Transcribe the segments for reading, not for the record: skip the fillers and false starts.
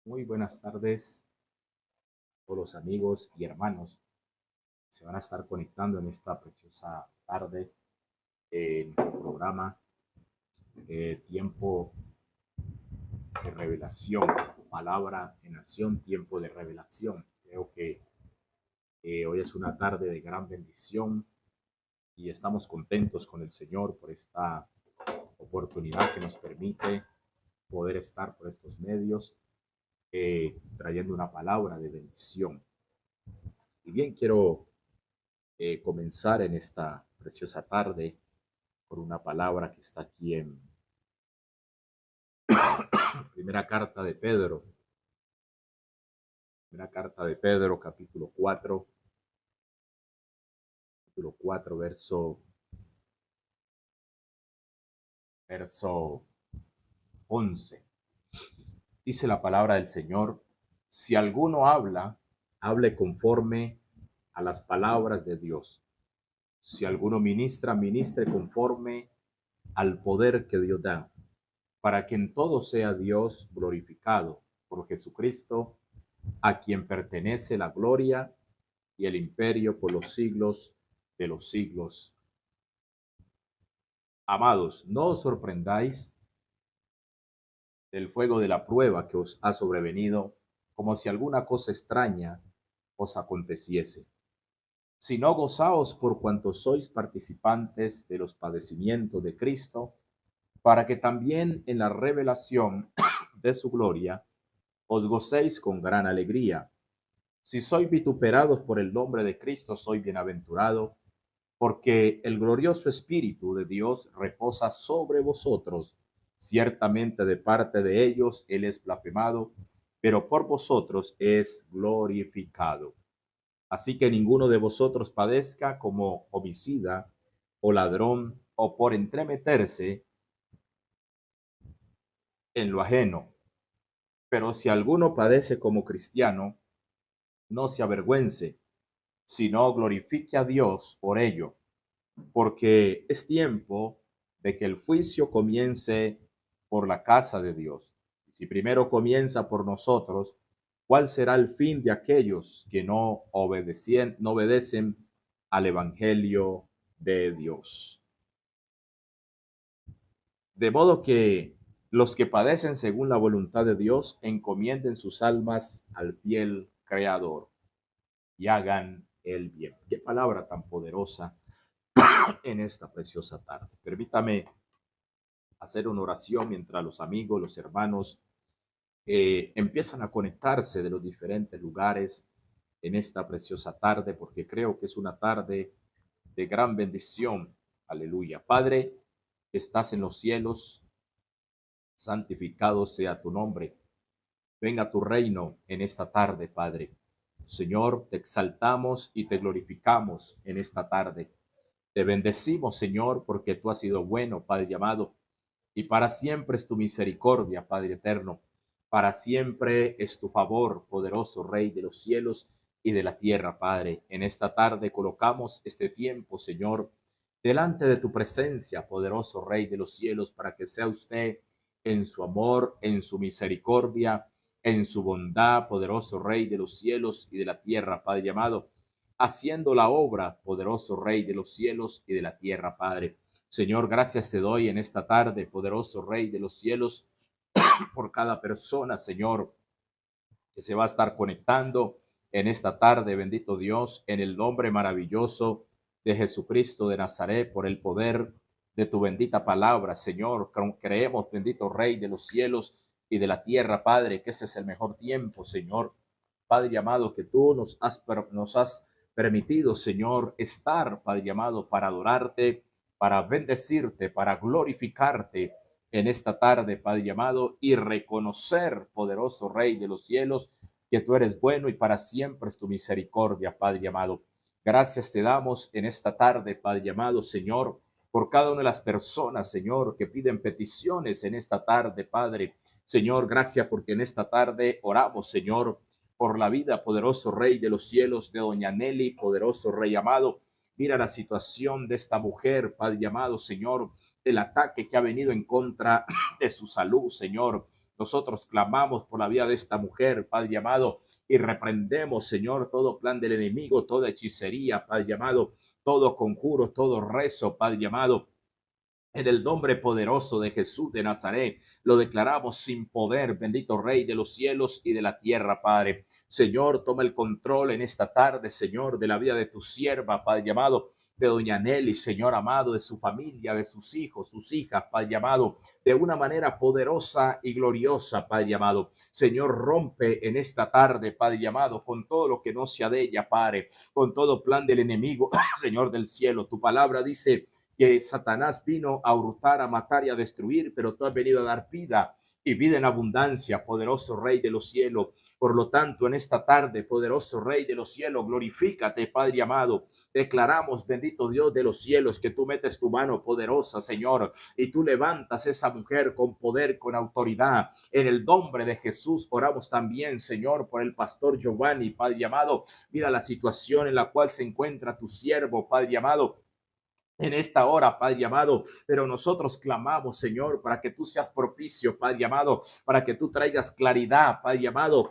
Muy buenas tardes a todos los amigos y hermanos que se van a estar conectando en esta preciosa tarde en nuestro programa Tiempo de Revelación, Palabra en Acción, Tiempo de Revelación. Creo que hoy es una tarde de gran bendición y estamos contentos con el Señor por esta oportunidad que nos permite poder estar por estos medios trayendo una palabra de bendición. Y bien, quiero comenzar en esta preciosa tarde por una palabra que está aquí en primera carta de Pedro, capítulo 4, verso 11. Dice la palabra del Señor: si alguno habla, hable conforme a las palabras de Dios. Si alguno ministra, ministre conforme al poder que Dios da, para que en todo sea Dios glorificado por Jesucristo, a quien pertenece la gloria y el imperio por los siglos de los siglos. Amados, no os sorprendáis del fuego de la prueba que os ha sobrevenido, como si alguna cosa extraña os aconteciese, sino gozaos por cuanto sois participantes de los padecimientos de Cristo, para que también en la revelación de su gloria os gocéis con gran alegría. Si sois vituperados por el nombre de Cristo, soy bienaventurado, porque el glorioso Espíritu de Dios reposa sobre vosotros. Ciertamente de parte de ellos Él es blasfemado, pero por vosotros es glorificado. Así que ninguno de vosotros padezca como homicida o ladrón o por entremeterse en lo ajeno. Pero si alguno padece como cristiano, no se avergüence, sino glorifique a Dios por ello, porque es tiempo de que el juicio comience por la casa de Dios. Y si primero comienza por nosotros, ¿cuál será el fin de aquellos que no obedecen al Evangelio de Dios? De modo que los que padecen según la voluntad de Dios encomienden sus almas al fiel Creador y hagan el bien. Qué palabra tan poderosa en esta preciosa tarde. Permítame hacer una oración mientras los amigos, los hermanos empiezan a conectarse de los diferentes lugares en esta preciosa tarde, porque creo que es una tarde de gran bendición. Aleluya. Padre, que estás en los cielos, santificado sea tu nombre. Venga tu reino en esta tarde, Padre. Señor, te exaltamos y te glorificamos en esta tarde. Te bendecimos, Señor, porque tú has sido bueno, Padre amado, y para siempre es tu misericordia, Padre eterno. Para siempre es tu favor, poderoso Rey de los cielos y de la tierra, Padre. En esta tarde colocamos este tiempo, Señor, delante de tu presencia, poderoso Rey de los cielos, para que sea usted en su amor, en su misericordia, en su bondad, poderoso Rey de los cielos y de la tierra, Padre amado, haciendo la obra, poderoso Rey de los cielos y de la tierra, Padre. Señor, gracias te doy en esta tarde, poderoso Rey de los cielos, por cada persona, Señor, que se va a estar conectando en esta tarde, bendito Dios, en el nombre maravilloso de Jesucristo de Nazaret, por el poder de tu bendita palabra, Señor. Creemos, bendito Rey de los cielos y de la tierra, Padre, que ese es el mejor tiempo, Señor. Padre amado, que tú nos has permitido, Señor, estar, Padre amado, para adorarte, para bendecirte, para glorificarte en esta tarde, Padre amado, y reconocer, poderoso Rey de los cielos, que tú eres bueno y para siempre es tu misericordia, Padre amado. Gracias te damos en esta tarde, Padre amado, Señor, por cada una de las personas, Señor, que piden peticiones en esta tarde, Padre. Señor, gracias porque en esta tarde oramos, Señor, por la vida, poderoso Rey de los cielos, de doña Nelly, poderoso Rey amado. Mira la situación de esta mujer, Padre amado, Señor, el ataque que ha venido en contra de su salud, Señor. Nosotros clamamos por la vida de esta mujer, Padre amado, y reprendemos, Señor, todo plan del enemigo, toda hechicería, Padre amado, todo conjuro, todo rezo, Padre amado. En el nombre poderoso de Jesús de Nazaret, lo declaramos sin poder, bendito Rey de los cielos y de la tierra, Padre. Señor, toma el control en esta tarde, Señor, de la vida de tu sierva, Padre llamado, de doña Nelly, Señor amado, de su familia, de sus hijos, sus hijas, Padre llamado, de una manera poderosa y gloriosa, Padre llamado. Señor, rompe en esta tarde, Padre llamado, con todo lo que no sea de ella, Padre, con todo plan del enemigo, Señor del cielo. Tu palabra dice que Satanás vino a hurtar, a matar y a destruir, pero tú has venido a dar vida y vida en abundancia, poderoso Rey de los cielos. Por lo tanto, en esta tarde, poderoso Rey de los cielos, glorifícate, Padre amado. Declaramos, bendito Dios de los cielos, que tú metes tu mano poderosa, Señor, y tú levantas esa mujer con poder, con autoridad. En el nombre de Jesús oramos también, Señor, por el pastor Giovanni, Padre amado. Mira la situación en la cual se encuentra tu siervo, Padre amado, en esta hora, Padre amado, pero nosotros clamamos, Señor, para que tú seas propicio, Padre amado, para que tú traigas claridad, Padre amado,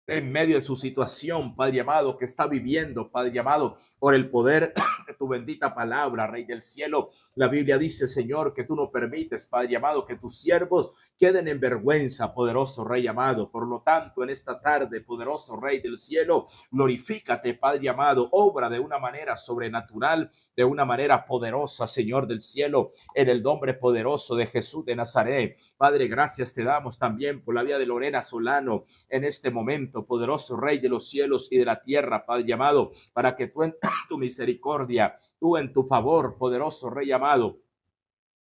en medio de su situación, Padre amado, que está viviendo, Padre amado, por el poder de tu bendita palabra, Rey del cielo. La Biblia dice, Señor, que tú no permites, Padre amado, que tus siervos queden en vergüenza, poderoso Rey amado. Por lo tanto, en esta tarde, poderoso Rey del cielo, glorifícate, Padre amado, obra de una manera sobrenatural, de una manera poderosa, Señor del cielo, en el nombre poderoso de Jesús de Nazaret. Padre, gracias te damos también por la vida de Lorena Solano en este momento, poderoso Rey de los cielos y de la tierra, Padre amado, para que tú en tu misericordia, tú en tu favor, poderoso Rey amado,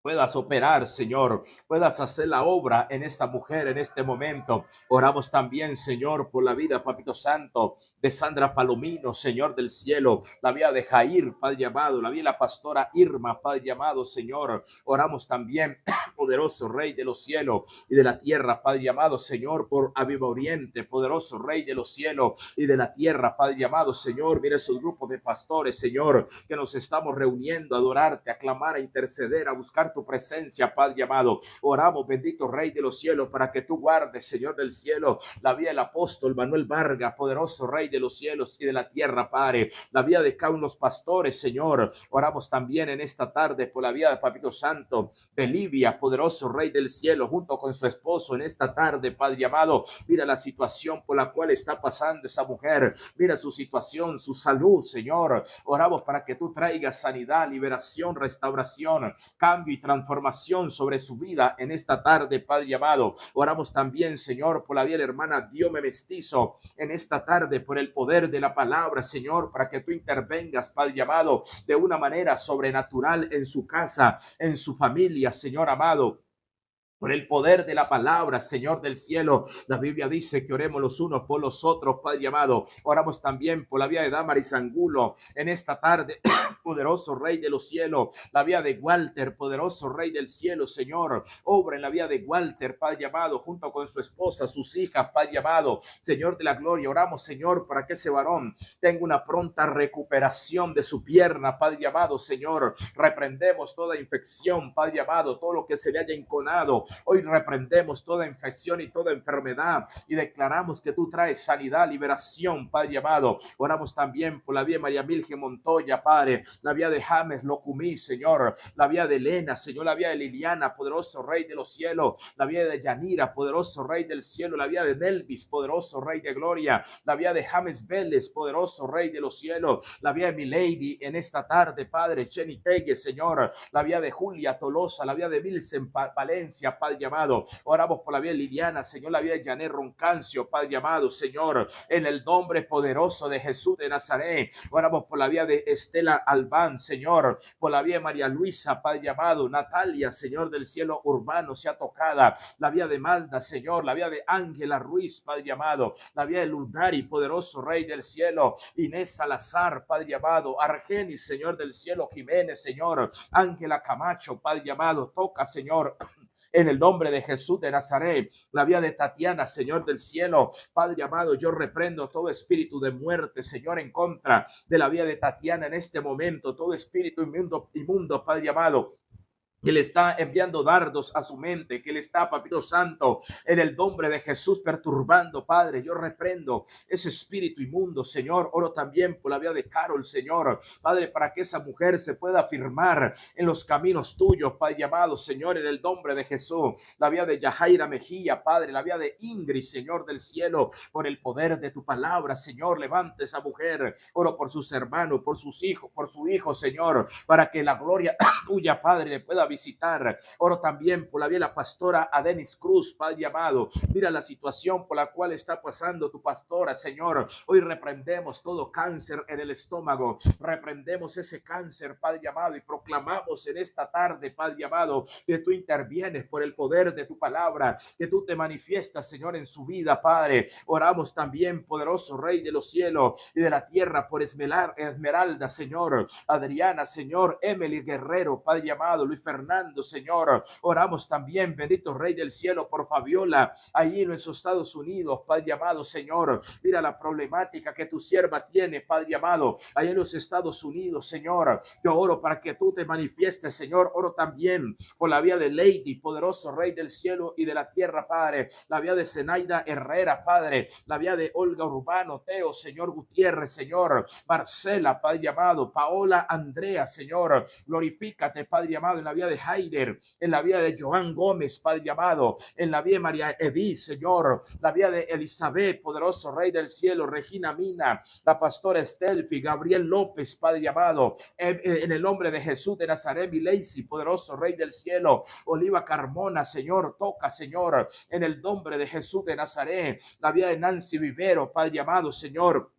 puedas operar, Señor, puedas hacer la obra en esta mujer en este momento. Oramos también, Señor, por la vida, Papito Santo, de Sandra Palomino, Señor del cielo, la vida de Jair, Padre amado, la vida de la pastora Irma, Padre amado, Señor. Oramos también, poderoso Rey de los cielos y de la tierra, Padre amado, Señor, por Aviva Oriente, poderoso Rey de los cielos y de la tierra, Padre amado, Señor. Mira esos grupos de pastores, Señor, que nos estamos reuniendo a adorarte, a clamar, a interceder, a buscar tu presencia, Padre amado. Oramos, bendito Rey de los cielos, para que tú guardes, Señor del cielo, la vida del apóstol Manuel Vargas, poderoso Rey de los cielos y de la tierra, Padre. La vida de cada uno de los pastores, Señor. Oramos también en esta tarde por la vida de Papito Santo, de Livia, poderoso Rey del cielo, junto con su esposo en esta tarde, Padre amado. Mira la situación por la cual está pasando esa mujer. Mira su situación, su salud, Señor. Oramos para que tú traigas sanidad, liberación, restauración, cambio y transformación sobre su vida en esta tarde, Padre amado. Oramos también, Señor, por la vida de la hermana Diome Mestizo en esta tarde, por el poder de la palabra, Señor, para que tú intervengas, Padre amado, de una manera sobrenatural en su casa, en su familia, Señor amado. Por el poder de la palabra, Señor del cielo. La Biblia dice que oremos los unos por los otros, Padre amado. Oramos también por la vida de Damaris Angulo en esta tarde, poderoso Rey de los cielos. La vida de Walter, poderoso Rey del cielo, Señor. Obra en la vida de Walter, Padre amado, junto con su esposa, sus hijas, Padre amado. Señor de la gloria, oramos, Señor, para que ese varón tenga una pronta recuperación de su pierna, Padre amado, Señor. Reprendemos toda infección, Padre amado, todo lo que se le haya enconado. Hoy reprendemos toda infección y toda enfermedad y declaramos que tú traes sanidad, liberación, Padre amado. Oramos también por la vida de María Milge Montoya, Padre, la vida de James Locumí, Señor, la vida de Elena, Señor, la vida de Liliana, poderoso Rey de los cielos, la vida de Yanira, poderoso Rey del cielo, la vida de Nelvis, poderoso Rey de gloria, la vida de James Vélez, poderoso Rey de los cielos, la vida de Milady en esta tarde, Padre, Jenny Tegue, Señor, la vida de Julia Tolosa, la vida de Vilsen Valencia, Padre amado. Oramos por la vida de Liliana, Señor, la vida de Janet Roncancio, Padre amado, Señor, en el nombre poderoso de Jesús de Nazaret. Oramos por la vida de Estela Albán, Señor, por la vida de María Luisa, Padre amado, Natalia, Señor del cielo, Urbano, sea tocada, la vida de Mazda, Señor, la vida de Ángela Ruiz, Padre amado, la vida de Lundari, poderoso Rey del cielo, Inés Salazar, Padre amado, Argenis, Señor del cielo, Jiménez, Señor, Ángela Camacho, Padre amado, toca, Señor, en el nombre de Jesús de Nazaret, la vida de Tatiana, Señor del cielo, Padre amado, yo reprendo todo espíritu de muerte, Señor, en contra de la vida de Tatiana en este momento, todo espíritu inmundo, Padre amado. que le está enviando dardos a su mente, que le está, papito santo, en el nombre de Jesús perturbando, Padre. Yo reprendo ese espíritu inmundo, Señor. Oro también por la vida de Carol, Señor, Padre, para que esa mujer se pueda afirmar en los caminos tuyos, Padre amado, Señor, en el nombre de Jesús. La vida de Yajaira Mejía, Padre, la vida de Ingrid, Señor del cielo, por el poder de tu palabra, Señor, levante esa mujer. Oro por sus hermanos, por sus hijos, por su hijo, Señor, para que la gloria tuya, Padre, le pueda visitar. Oro también por la vida de la pastora Adenis Cruz, Padre amado. Mira la situación por la cual está pasando tu pastora, Señor. Hoy reprendemos todo cáncer en el estómago. Reprendemos ese cáncer, Padre amado, y proclamamos en esta tarde, Padre amado, que tú intervienes por el poder de tu palabra, que tú te manifiestas, Señor, en su vida, Padre. Oramos también, poderoso Rey de los cielos y de la tierra, por Esmeralda, Señor, Adriana, Señor, Emily Guerrero, Padre amado, Luis Fernando, Señor. Oramos también, bendito Rey del cielo, por Fabiola, allí en los Estados Unidos, Padre amado, Señor. Mira la problemática que tu sierva tiene, Padre amado, allí en los Estados Unidos, Señor. Yo oro para que tú te manifiestes, Señor. Oro también por la vida de Lady, poderoso Rey del cielo y de la tierra, Padre. La vida de Zenaida Herrera, Padre. La vida de Olga Urbano, Teo, Señor Gutiérrez, Señor. Marcela, Padre amado. Paola Andrea, Señor. Glorifícate, Padre amado, en la vida de Haider, en la vida de Joan Gómez, Padre amado, en la vida de María Edith, Señor, la vida de Elizabeth, poderoso Rey del cielo, Regina Mina, la pastora Estelfi, Gabriel López, Padre amado, en el nombre de Jesús de Nazaret, Milacy, poderoso Rey del cielo, Oliva Carmona, Señor, toca, Señor, en el nombre de Jesús de Nazaret, la vida de Nancy Vivero, Padre amado, Señor.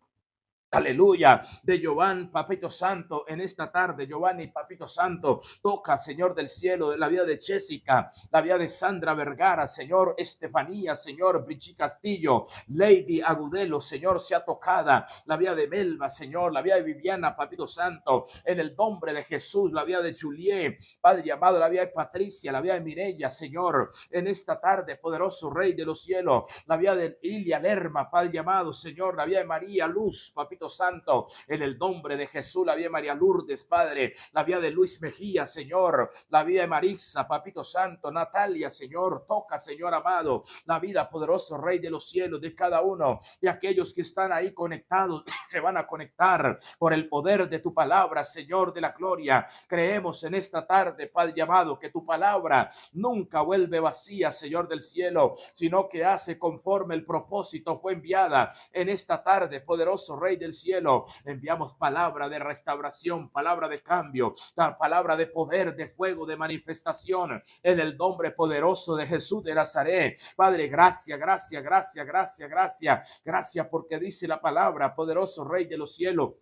Aleluya, de Giovanni, Papito Santo, en esta tarde, Giovanni, Papito Santo, toca, Señor del cielo, de la vida de Jessica, la vida de Sandra Vergara, Señor, Estefanía, Señor, Brichi Castillo, Lady Agudelo, Señor, sea tocada, la vida de Melba, Señor, la vida de Viviana, Papito Santo, en el nombre de Jesús, la vida de Juliet, Padre amado, la vida de Patricia, la vida de Mireya, Señor, en esta tarde, poderoso Rey de los cielos, la vida de Ilia Lerma, Padre amado, Señor, la vida de María Luz, Papito Santo, en el nombre de Jesús, la vida de María Lourdes, Padre, la vida de Luis Mejía, Señor, la vida de Marisa, Papito Santo, Natalia, Señor, toca, Señor amado, la vida, poderoso Rey de los cielos, de cada uno de aquellos que están ahí conectados, se van a conectar por el poder de tu palabra, Señor de la gloria. Creemos en esta tarde, Padre amado, que tu palabra nunca vuelve vacía, Señor del cielo, sino que hace conforme el propósito fue enviada en esta tarde, poderoso Rey del cielo. Enviamos palabra de restauración, palabra de cambio, palabra de poder, de fuego, de manifestación, en el nombre poderoso de Jesús de Nazaret. Padre, gracias, gracias, gracias, gracias, gracias, gracias, porque dice la palabra, poderoso Rey de los cielos,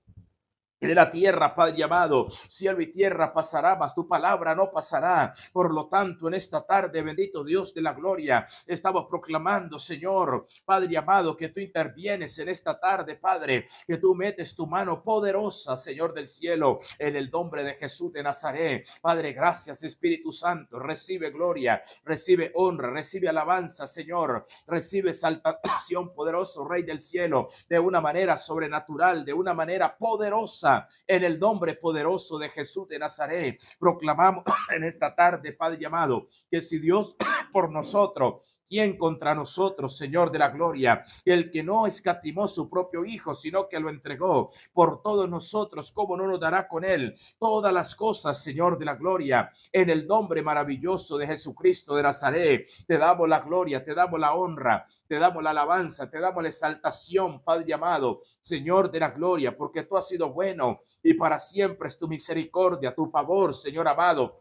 de la tierra, Padre amado, cielo y tierra pasará, mas tu palabra no pasará. Por lo tanto, en esta tarde, bendito Dios de la gloria, estamos proclamando, Señor, Padre amado, que tú intervienes en esta tarde, Padre, que tú metes tu mano poderosa, Señor del cielo, en el nombre de Jesús de Nazaret. Padre, gracias, Espíritu Santo, recibe gloria, recibe honra, recibe alabanza, Señor, recibe exaltación, poderoso Rey del cielo, de una manera sobrenatural, de una manera poderosa, en el nombre poderoso de Jesús de Nazaret. Proclamamos en esta tarde, Padre amado, que si Dios por nosotros, ¿quién contra nosotros, Señor de la gloria? El que no escatimó su propio Hijo, sino que lo entregó por todos nosotros, ¿cómo no nos dará con él todas las cosas, Señor de la gloria? En el nombre maravilloso de Jesucristo de Nazaret, te damos la gloria, te damos la honra, te damos la alabanza, te damos la exaltación, Padre amado, Señor de la gloria, porque tú has sido bueno y para siempre es tu misericordia, tu favor, Señor amado.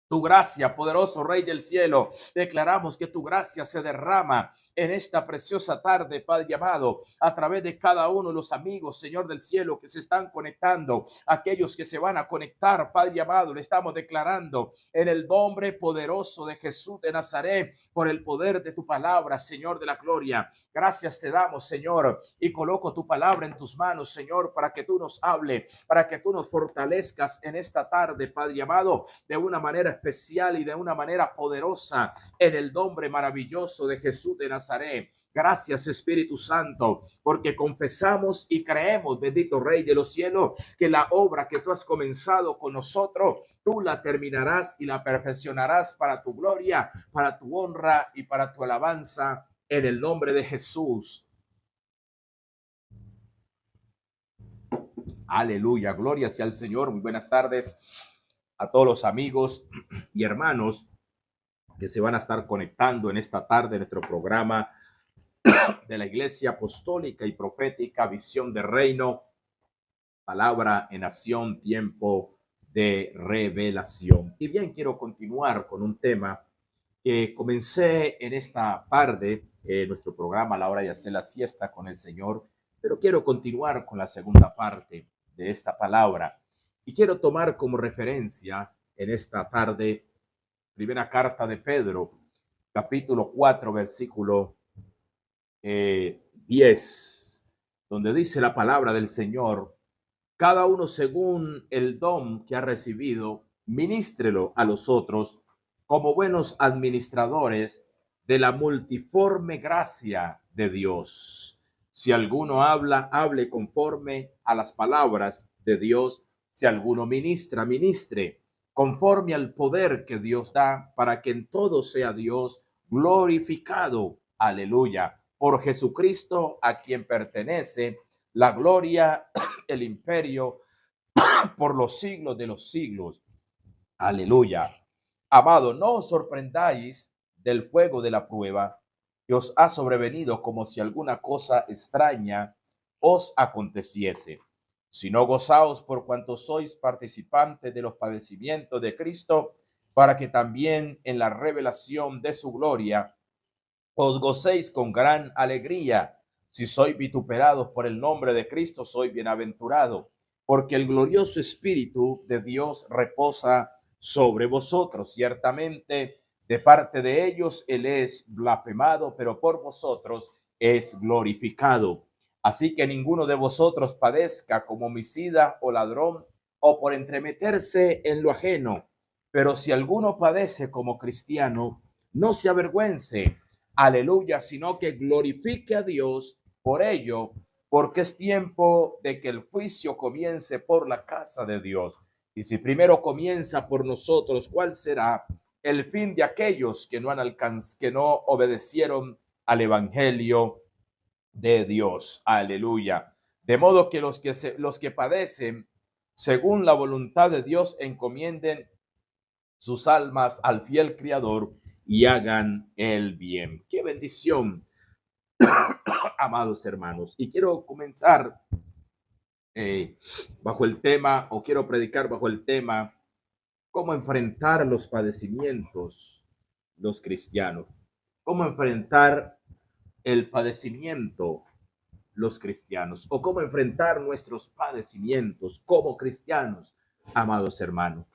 Tu gracia, poderoso Rey del cielo, declaramos que tu gracia se derrama en esta preciosa tarde, Padre amado, a través de cada uno de los amigos, Señor del cielo, que se están conectando, aquellos que se van a conectar, Padre amado, le estamos declarando en el nombre poderoso de Jesús de Nazaret, por el poder de tu palabra, Señor de la gloria. Gracias te damos, Señor, y coloco tu palabra en tus manos, Señor, para que tú nos hable, para que tú nos fortalezcas en esta tarde, Padre amado, de una manera especial y de una manera poderosa en el nombre maravilloso de Jesús de Nazaret. Gracias, Espíritu Santo, porque confesamos y creemos, bendito Rey de los cielos, que la obra que tú has comenzado con nosotros, tú la terminarás y la perfeccionarás para tu gloria, para tu honra y para tu alabanza, en el nombre de Jesús. Aleluya, gloria sea al Señor. Muy buenas tardes a todos los amigos y hermanos que se van a estar conectando en esta tarde en nuestro programa de la Iglesia Apostólica y Profética Visión de Reino, Palabra en Acción, Tiempo de Revelación. Y bien, quiero continuar con un tema que comencé en esta tarde, nuestro programa a la hora de hacer la siesta con el Señor, pero quiero continuar con la segunda parte de esta palabra y quiero tomar como referencia en esta tarde primera carta de Pedro, capítulo 4, versículo 10, donde dice la palabra del Señor: cada uno según el don que ha recibido, ministrelo a los otros como buenos administradores de la multiforme gracia de Dios. Si alguno habla, hable conforme a las palabras de Dios. Si alguno ministra, ministre conforme al poder que Dios da, para que en todo sea Dios glorificado. Aleluya. Por Jesucristo, a quien pertenece la gloria, el imperio, por los siglos de los siglos. Aleluya. Amado, no os sorprendáis del fuego de la prueba que os ha sobrevenido como si alguna cosa extraña os aconteciese, sino gozaos por cuanto sois participantes de los padecimientos de Cristo, para que también en la revelación de su gloria os gocéis con gran alegría. Si sois vituperados por el nombre de Cristo, soy bienaventurado, porque el glorioso Espíritu de Dios reposa sobre vosotros. Ciertamente, de parte de ellos Él es blasfemado, pero por vosotros es glorificado. Así que ninguno de vosotros padezca como homicida o ladrón o por entremeterse en lo ajeno. Pero si alguno padece como cristiano, no se avergüence, aleluya, sino que glorifique a Dios por ello, porque es tiempo de que el juicio comience por la casa de Dios. Y si primero comienza por nosotros, ¿cuál será el fin de aquellos que no han alcanzado, que no obedecieron al evangelio de Dios? Aleluya. De modo que los que padecen según la voluntad de Dios encomienden sus almas al fiel Creador y hagan el bien. Qué bendición, amados hermanos. Y quiero comenzar bajo el tema, o quiero predicar bajo el tema, cómo enfrentar los padecimientos los cristianos. Cómo enfrentar el padecimiento los cristianos, o cómo enfrentar nuestros padecimientos como cristianos, amados hermanos.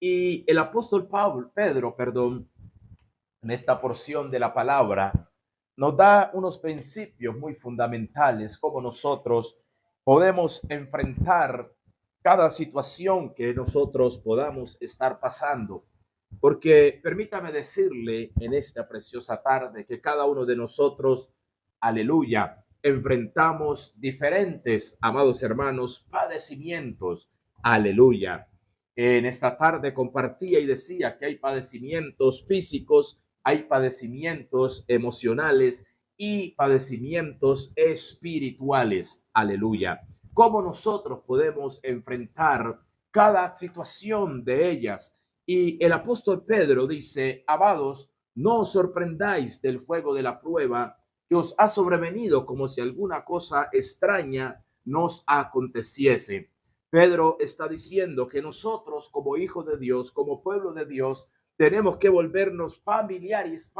Y el apóstol Pedro, en esta porción de la palabra, nos da unos principios muy fundamentales, como nosotros podemos enfrentar cada situación que nosotros podamos estar pasando. Porque permítame decirle en esta preciosa tarde que cada uno de nosotros, aleluya, enfrentamos diferentes, amados hermanos, padecimientos, aleluya. En esta tarde compartía y decía que hay padecimientos físicos, hay padecimientos emocionales y padecimientos espirituales. Aleluya. ¿Cómo nosotros podemos enfrentar cada situación de ellas? Y el apóstol Pedro dice: amados, no os sorprendáis del fuego de la prueba que os ha sobrevenido como si alguna cosa extraña nos aconteciese. Pedro está diciendo que nosotros, como hijos de Dios, como pueblo de Dios, tenemos que volvernos familiares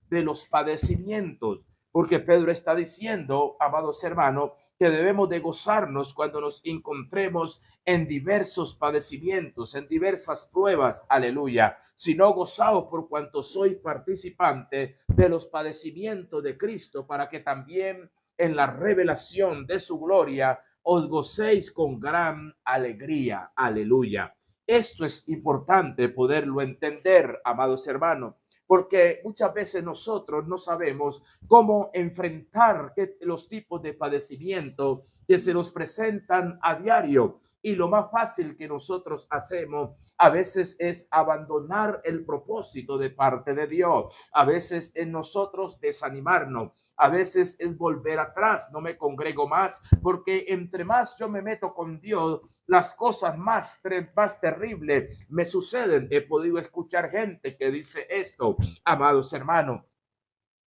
de los padecimientos, porque Pedro está diciendo, amados hermanos, que debemos de gozarnos cuando nos encontremos en diversos padecimientos, en diversas pruebas, aleluya. Si no, gozaos por cuanto soy participante de los padecimientos de Cristo, para que también en la revelación de su gloria os gocéis con gran alegría, aleluya. Esto es importante poderlo entender, amados hermanos, porque muchas veces nosotros no sabemos cómo enfrentar los tipos de padecimiento que se nos presentan a diario. Y lo más fácil que nosotros hacemos a veces es abandonar el propósito de parte de Dios. A veces en nosotros desanimarnos. A veces es volver atrás, no me congrego más, porque entre más yo me meto con Dios, las cosas más terribles me suceden. He podido escuchar gente que dice esto, amados hermanos.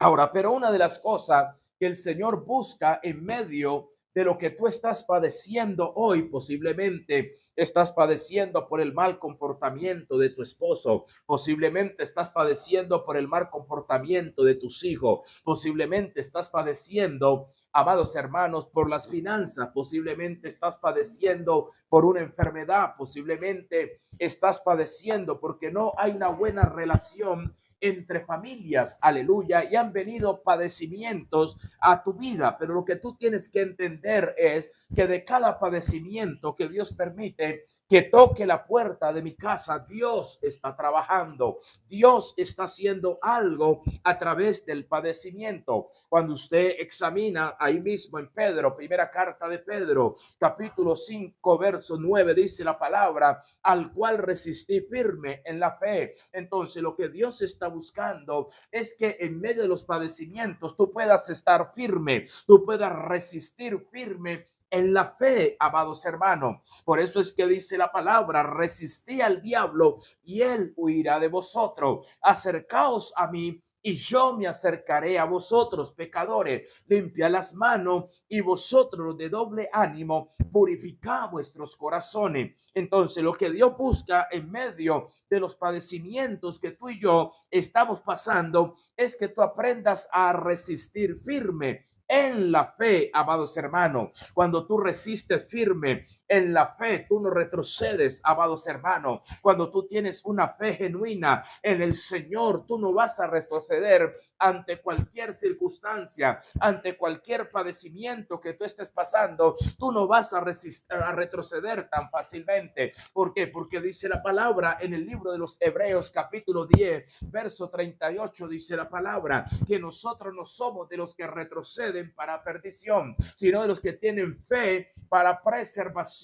Ahora, pero una de las cosas que el Señor busca en medio de lo que tú estás padeciendo hoy, posiblemente estás padeciendo por el mal comportamiento de tu esposo, posiblemente estás padeciendo por el mal comportamiento de tus hijos, posiblemente estás padeciendo, amados hermanos, por las finanzas, posiblemente estás padeciendo por una enfermedad, posiblemente estás padeciendo porque no hay una buena relación entre familias, aleluya, y han venido padecimientos a tu vida, pero lo que tú tienes que entender es que de cada padecimiento que Dios permite que toque la puerta de mi casa, Dios está trabajando, Dios está haciendo algo a través del padecimiento. Cuando usted examina ahí mismo en Pedro, primera carta de Pedro, capítulo 5, verso 9, dice la palabra, al cual resistí firme en la fe. Entonces, lo que Dios está buscando es que en medio de los padecimientos tú puedas estar firme, tú puedas resistir firme en la fe, amados hermanos. Por eso es que dice la palabra, resistí al diablo y él huirá de vosotros. Acercaos a mí y yo me acercaré a vosotros, pecadores. Limpia las manos y vosotros de doble ánimo, purificad vuestros corazones. Entonces, lo que Dios busca en medio de los padecimientos que tú y yo estamos pasando es que tú aprendas a resistir firme en la fe, amados hermanos. Cuando tú resistes firme en la fe, tú no retrocedes, amados hermanos. Cuando tú tienes una fe genuina en el Señor, tú no vas a retroceder ante cualquier circunstancia, ante cualquier padecimiento que tú estés pasando. Tú no vas a resistir, a retroceder tan fácilmente. ¿Por qué? Porque dice la palabra en el libro de los Hebreos, capítulo 10, verso 38, dice la palabra que nosotros no somos de los que retroceden para perdición, sino de los que tienen fe para preservación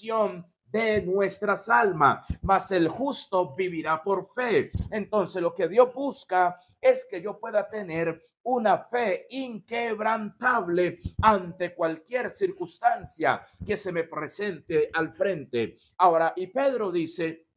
de nuestras almas, mas el justo vivirá por fe. Entonces, lo que Dios busca es que yo pueda tener una fe inquebrantable ante cualquier circunstancia que se me presente al frente. Ahora, y Pedro dice,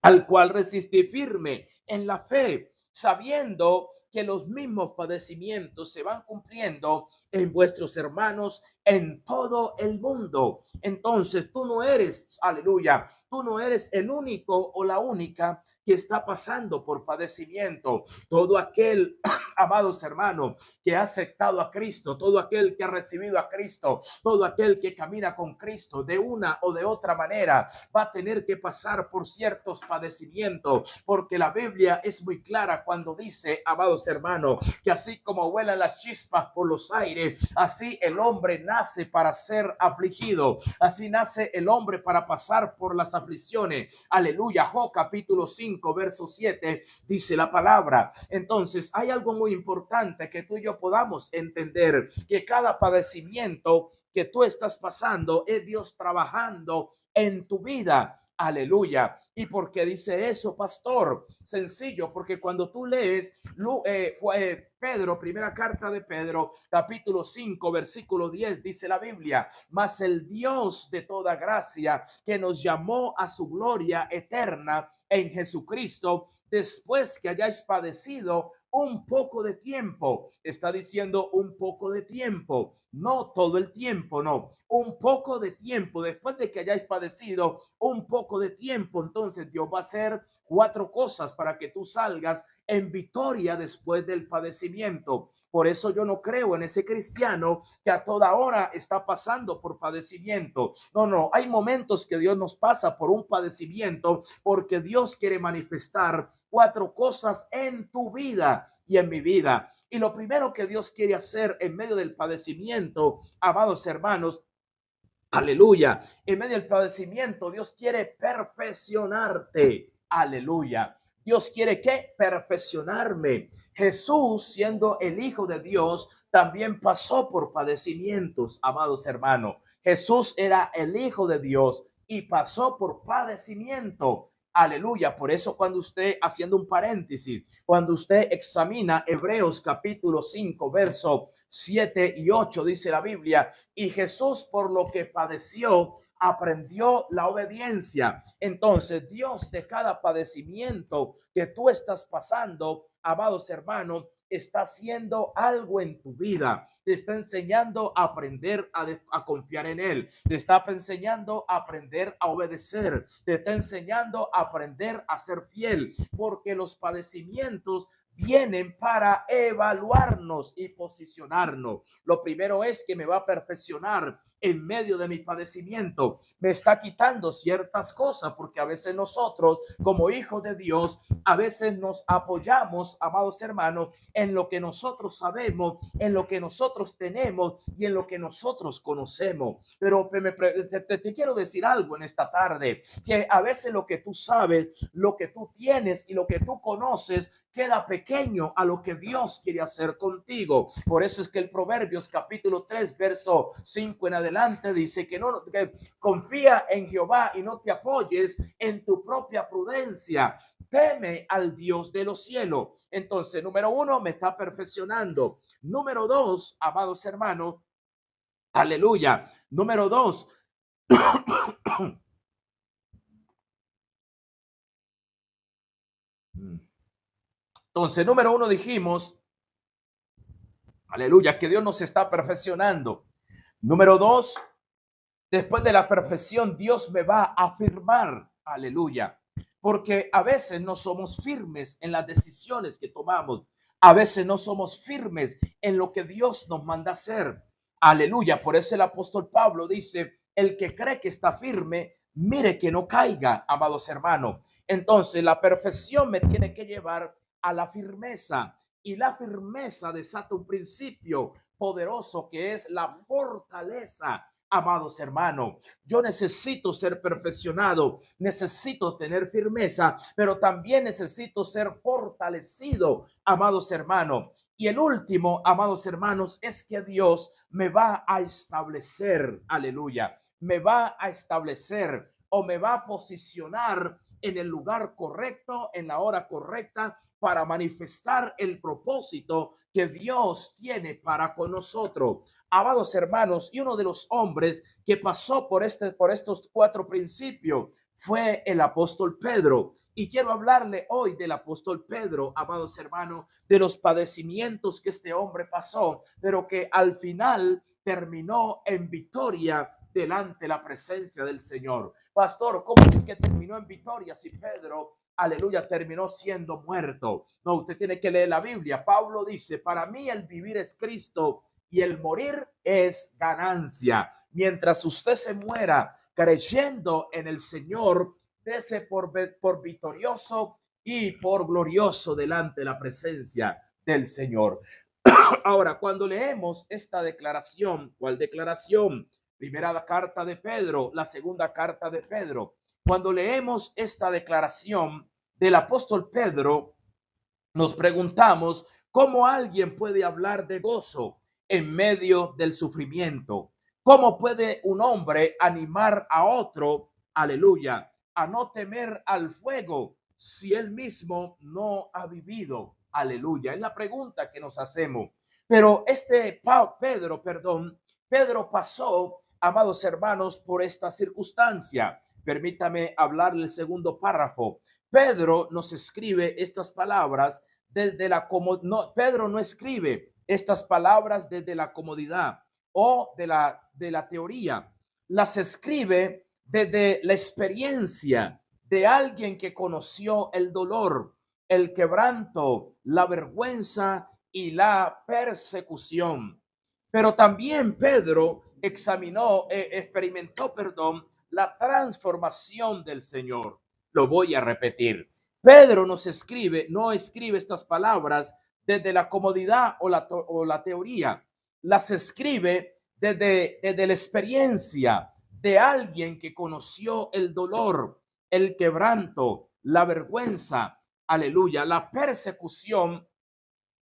al cual resistí firme en la fe, sabiendo que los mismos padecimientos se van cumpliendo en vuestros hermanos en todo el mundo. Entonces tú no eres, aleluya, tú no eres el único o la única que está pasando por padecimiento. Todo aquel, amados hermanos, que ha aceptado a Cristo, todo aquel que ha recibido a Cristo, todo aquel que camina con Cristo de una o de otra manera, va a tener que pasar por ciertos padecimientos, porque la Biblia es muy clara cuando dice, amados hermanos, que así como vuelan las chispas por los aires, así el hombre nace para ser afligido, así nace el hombre para pasar por las aflicciones. Aleluya. Job capítulo 5, verso 7 dice la palabra. Entonces hay algo muy importante que tú y yo podamos entender, que cada padecimiento que tú estás pasando es Dios trabajando en tu vida. Aleluya. ¿Y por qué dice eso, pastor? Sencillo, porque cuando tú lees Pedro, primera carta de Pedro, capítulo 5, versículo 10, dice la Biblia, mas el Dios de toda gracia que nos llamó a su gloria eterna en Jesucristo, después que hayáis padecido un poco de tiempo, está diciendo un poco de tiempo, no todo el tiempo, no, un poco de tiempo, después de que hayáis padecido un poco de tiempo, entonces Dios va a hacer cuatro cosas para que tú salgas en victoria después del padecimiento. Por eso yo no creo en ese cristiano que a toda hora está pasando por padecimiento. No, no, hay momentos que Dios nos pasa por un padecimiento porque Dios quiere manifestar cuatro cosas en tu vida y en mi vida. Y lo primero que Dios quiere hacer en medio del padecimiento, amados hermanos, Aleluya. En medio del padecimiento, Dios quiere perfeccionarte. Aleluya. Dios quiere que perfeccionarme. Jesús, siendo el Hijo de Dios, también pasó por padecimientos, amados hermanos. Jesús era el Hijo de Dios y pasó por padecimiento. Aleluya. Por eso cuando usted, haciendo un paréntesis, cuando usted examina Hebreos capítulo 5, verso 7 y 8, dice la Biblia, y Jesús por lo que padeció aprendió la obediencia. Entonces Dios, de cada padecimiento que tú estás pasando, amados hermanos, está haciendo algo en tu vida. Te está enseñando a aprender a confiar en Él. Te está enseñando a aprender a obedecer. Te está enseñando a aprender a ser fiel. Porque los padecimientos vienen para evaluarnos y posicionarnos. Lo primero es que me va a perfeccionar en medio de mi padecimiento. Me está quitando ciertas cosas, porque a veces nosotros, como hijos de Dios, a veces nos apoyamos, amados hermanos, en lo que nosotros sabemos, en lo que nosotros tenemos y en lo que nosotros conocemos. Pero te quiero decir algo en esta tarde, que a veces lo que tú sabes, lo que tú tienes y lo que tú conoces queda pequeño a lo que Dios quiere hacer contigo. Por eso es que el Proverbios capítulo 3, verso 5 en adelante dice que confía en Jehová y no te apoyes en tu propia prudencia. Teme al Dios de los cielos. Entonces, número uno, me está perfeccionando. Número dos, amados hermanos, aleluya. Número dos, entonces, número uno dijimos, aleluya, que Dios nos está perfeccionando. Número dos, después de la perfección, Dios me va a afirmar, aleluya, porque a veces no somos firmes en las decisiones que tomamos, a veces no somos firmes en lo que Dios nos manda hacer, aleluya. Por eso el apóstol Pablo dice, el que cree que está firme, mire que no caiga, amados hermanos. Entonces la perfección me tiene que llevar a la firmeza, y la firmeza desata un principio poderoso que es la fortaleza. Amados hermanos, yo necesito ser perfeccionado, necesito tener firmeza, pero también necesito ser fortalecido, amados hermanos. Y el último, amados hermanos, es que Dios me va a establecer, aleluya, me va a establecer o me va a posicionar en el lugar correcto, en la hora correcta, para manifestar el propósito que Dios tiene para con nosotros. Amados hermanos, y uno de los hombres que pasó por estos cuatro principios fue el apóstol Pedro. Y quiero hablarle hoy del apóstol Pedro, amados hermanos, de los padecimientos que este hombre pasó, pero que al final terminó en victoria delante de la presencia del Señor. Pastor, ¿cómo es que terminó en victoria si Pedro, aleluya, terminó siendo muerto? No, usted tiene que leer la Biblia. Pablo dice, para mí el vivir es Cristo y el morir es ganancia. Mientras usted se muera creyendo en el Señor, dese por victorioso y por glorioso delante de la presencia del Señor. Ahora, cuando leemos esta declaración, ¿cuál declaración? Primera carta de Pedro, la segunda carta de Pedro. Cuando leemos esta declaración del apóstol Pedro, nos preguntamos cómo alguien puede hablar de gozo en medio del sufrimiento. ¿Cómo puede un hombre animar a otro, aleluya, a no temer al fuego si él mismo no ha vivido? Aleluya. Es la pregunta que nos hacemos. Pero Pedro pasó, amados hermanos, por esta circunstancia. Permítame hablarle el segundo párrafo. Pedro nos escribe estas palabras desde la comodidad. No, Pedro no escribe estas palabras desde la comodidad o de la teoría. Las escribe desde la experiencia de alguien que conoció el dolor, el quebranto, la vergüenza y la persecución. Pero también Pedro experimentó, la transformación del Señor. Lo voy a repetir. Pedro no escribe estas palabras desde la comodidad o la teoría. Las escribe desde la experiencia de alguien que conoció el dolor, el quebranto, la vergüenza, aleluya, la persecución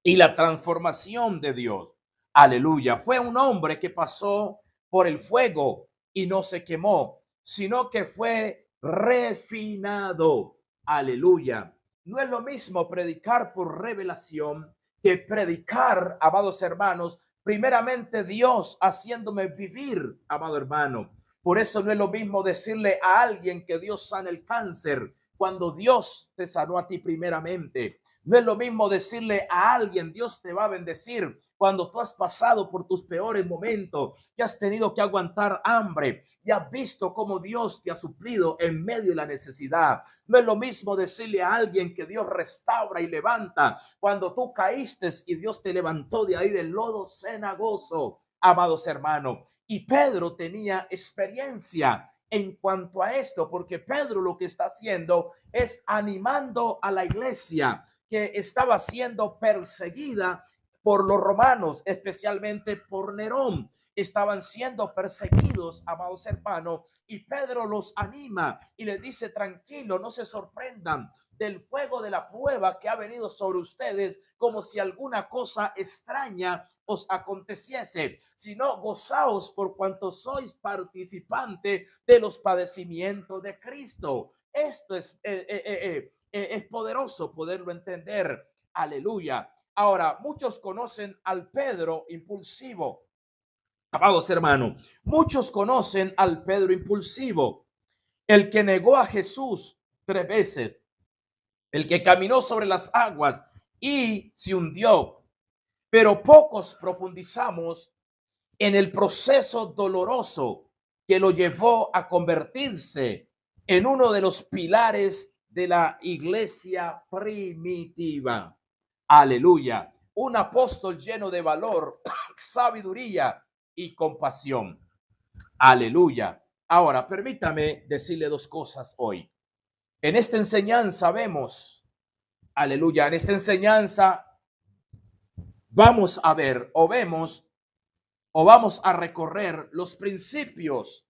y la transformación de Dios. Aleluya. Fue un hombre que pasó por el fuego y no se quemó, sino que fue refinado. Aleluya. No es lo mismo predicar por revelación que predicar, amados hermanos, primeramente Dios haciéndome vivir, amado hermano. Por eso no es lo mismo decirle a alguien que Dios sana el cáncer cuando Dios te sanó a ti primeramente. No es lo mismo decirle a alguien, Dios te va a bendecir, cuando tú has pasado por tus peores momentos, que has tenido que aguantar hambre y has visto cómo Dios te ha suplido en medio de la necesidad. No es lo mismo decirle a alguien que Dios restaura y levanta cuando tú caíste y Dios te levantó de ahí del lodo cenagoso, amados hermanos. Y Pedro tenía experiencia en cuanto a esto, porque Pedro lo que está haciendo es animando a la iglesia que estaba siendo perseguida por los romanos, especialmente por Nerón. Estaban siendo perseguidos, amados hermanos, y Pedro los anima y les dice: tranquilo, no se sorprendan del fuego de la prueba que ha venido sobre ustedes como si alguna cosa extraña os aconteciese, sino gozaos por cuanto sois participante de los padecimientos de Cristo. Esto es poderoso poderlo entender. Aleluya. Ahora, muchos conocen al Pedro impulsivo. Amados hermanos, muchos conocen al Pedro impulsivo, el que negó a Jesús 3 veces, el que caminó sobre las aguas y se hundió. Pero pocos profundizamos en el proceso doloroso que lo llevó a convertirse en uno de los pilares de la iglesia primitiva. Aleluya. Un apóstol lleno de valor, sabiduría y compasión. Aleluya. Ahora, permítame decirle dos cosas hoy. En esta enseñanza vemos, aleluya, en esta enseñanza vamos a ver o vemos o vamos a recorrer los principios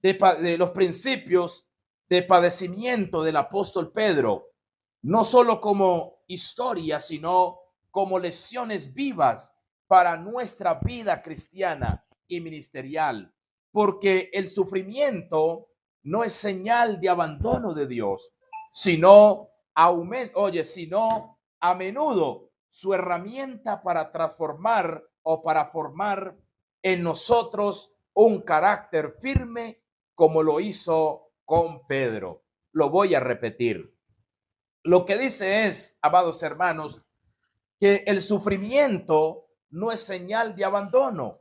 de los principios de padecimiento del apóstol Pedro, no solo como historia, sino como lecciones vivas para nuestra vida cristiana y ministerial, porque el sufrimiento no es señal de abandono de Dios, sino sino a menudo su herramienta para transformar o para formar en nosotros un carácter firme como lo hizo con Pedro. Lo voy a repetir. Lo que dice es, amados hermanos, que el sufrimiento no es señal de abandono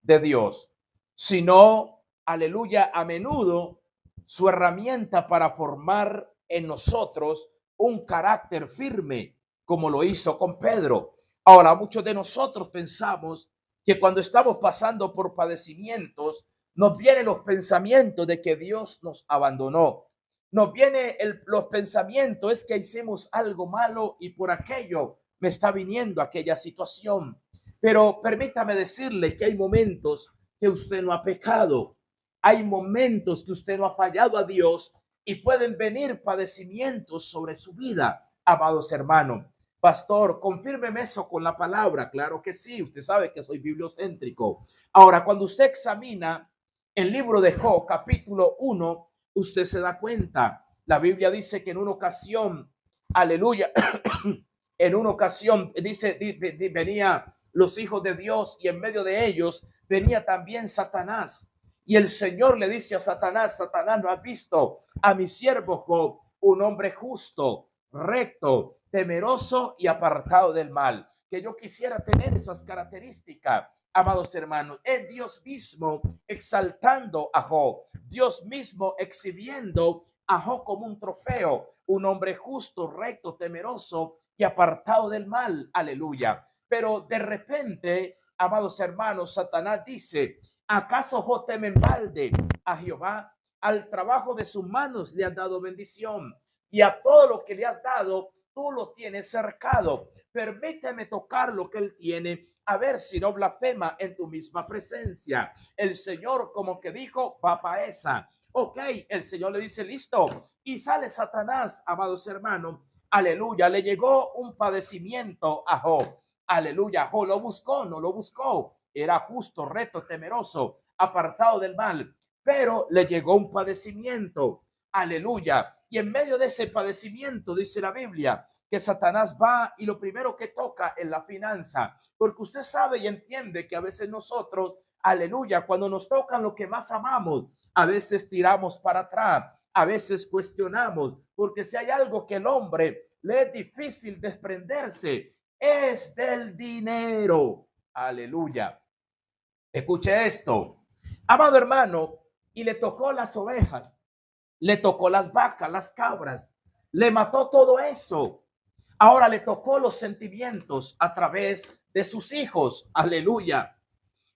de Dios, sino, aleluya, a menudo su herramienta para formar en nosotros un carácter firme, como lo hizo con Pedro. Ahora, muchos de nosotros pensamos que cuando estamos pasando por padecimientos, nos vienen los pensamientos de que Dios nos abandonó. Nos vienen los pensamientos, es que hicimos algo malo y por aquello me está viniendo aquella situación. Pero permítame decirle que hay momentos que usted no ha pecado. Hay momentos que usted no ha fallado a Dios y pueden venir padecimientos sobre su vida, amados hermanos. Pastor, confírmeme eso con la palabra. Claro que sí, usted sabe que soy bibliocéntrico. Ahora, cuando usted examina el libro de Job, capítulo 1, usted se da cuenta. La Biblia dice que en una ocasión, aleluya, en una ocasión dice, venía los hijos de Dios y en medio de ellos venía también Satanás. Y el Señor le dice a Satanás: Satanás, ¿no has visto a mi siervo Job, un hombre justo, recto, temeroso y apartado del mal? Que yo quisiera tener esas características, amados hermanos. Es Dios mismo exaltando a Job, Dios mismo exhibiendo a Job como un trofeo, un hombre justo, recto, temeroso y apartado del mal. Aleluya. Pero de repente, amados hermanos, Satanás dice: ¿acaso Job teme en balde a Jehová? Al trabajo de sus manos le han dado bendición, y a todo lo que le has dado tú lo tienes cercado. Permíteme tocar lo que él tiene, a ver si no blasfema en tu misma presencia. El Señor como que dijo, va para esa. Ok, el Señor le dice, listo. Y sale Satanás, amados hermanos. Aleluya, le llegó un padecimiento a Job. Aleluya, Job lo buscó, no lo buscó. Era justo, recto, temeroso, apartado del mal. Pero le llegó un padecimiento. Aleluya. Y en medio de ese padecimiento, dice la Biblia, que Satanás va y lo primero que toca es la finanza. Porque usted sabe y entiende que a veces nosotros, aleluya, cuando nos tocan lo que más amamos, a veces tiramos para atrás, a veces cuestionamos, porque si hay algo que el hombre le es difícil desprenderse, es del dinero. Aleluya. Escuche esto, amado hermano, y le tocó las ovejas, le tocó las vacas, las cabras, le mató todo eso. Ahora le tocó los sentimientos a través de sus hijos. Aleluya.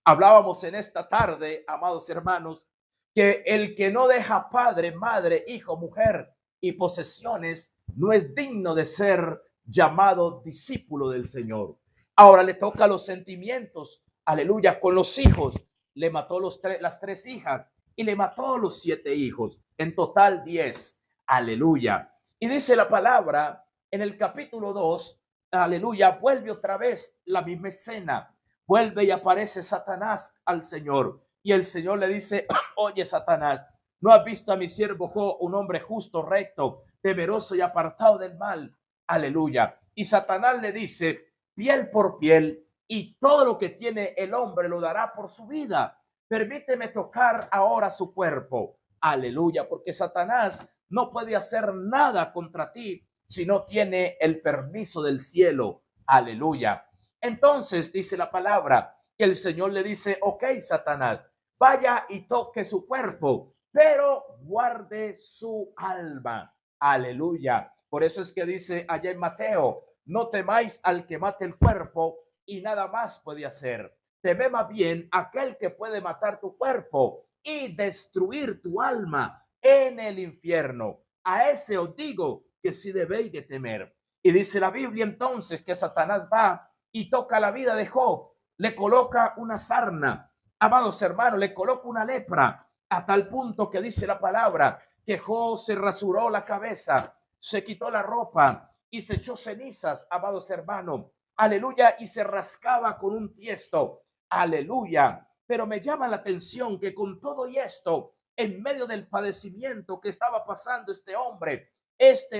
Hablábamos en esta tarde, amados hermanos, que el que no deja padre, madre, hijo, mujer y posesiones no es digno de ser llamado discípulo del Señor. Ahora le toca los sentimientos, aleluya, con los hijos. Le mató las 3 hijas y le mató los 7 hijos. En total 10. Aleluya. Y dice la palabra en el capítulo 2, aleluya, vuelve otra vez la misma escena. Vuelve y aparece Satanás al Señor. Y el Señor le dice, oye Satanás, ¿no has visto a mi siervo Job, un hombre justo, recto, temeroso y apartado del mal? Aleluya. Y Satanás le dice, piel por piel, y todo lo que tiene el hombre lo dará por su vida. Permíteme tocar ahora su cuerpo. Aleluya, porque Satanás no puede hacer nada contra ti si no tiene el permiso del cielo. Aleluya. Entonces dice la palabra que el Señor le dice, ok, Satanás, vaya y toque su cuerpo, pero guarde su alma. Aleluya. Por eso es que dice allá en Mateo, no temáis al que mate el cuerpo y nada más puede hacer. Teme más bien aquel que puede matar tu cuerpo y destruir tu alma en el infierno. A ese os digo que sí debéis de temer. Y dice la Biblia entonces que Satanás va y toca la vida de Job, le coloca una sarna, amados hermanos, le coloca una lepra, a tal punto que dice la palabra que Job se rasuró la cabeza, se quitó la ropa y se echó cenizas, amados hermanos, aleluya, y se rascaba con un tiesto, aleluya. Pero me llama la atención que con todo y esto, en medio del padecimiento que estaba pasando este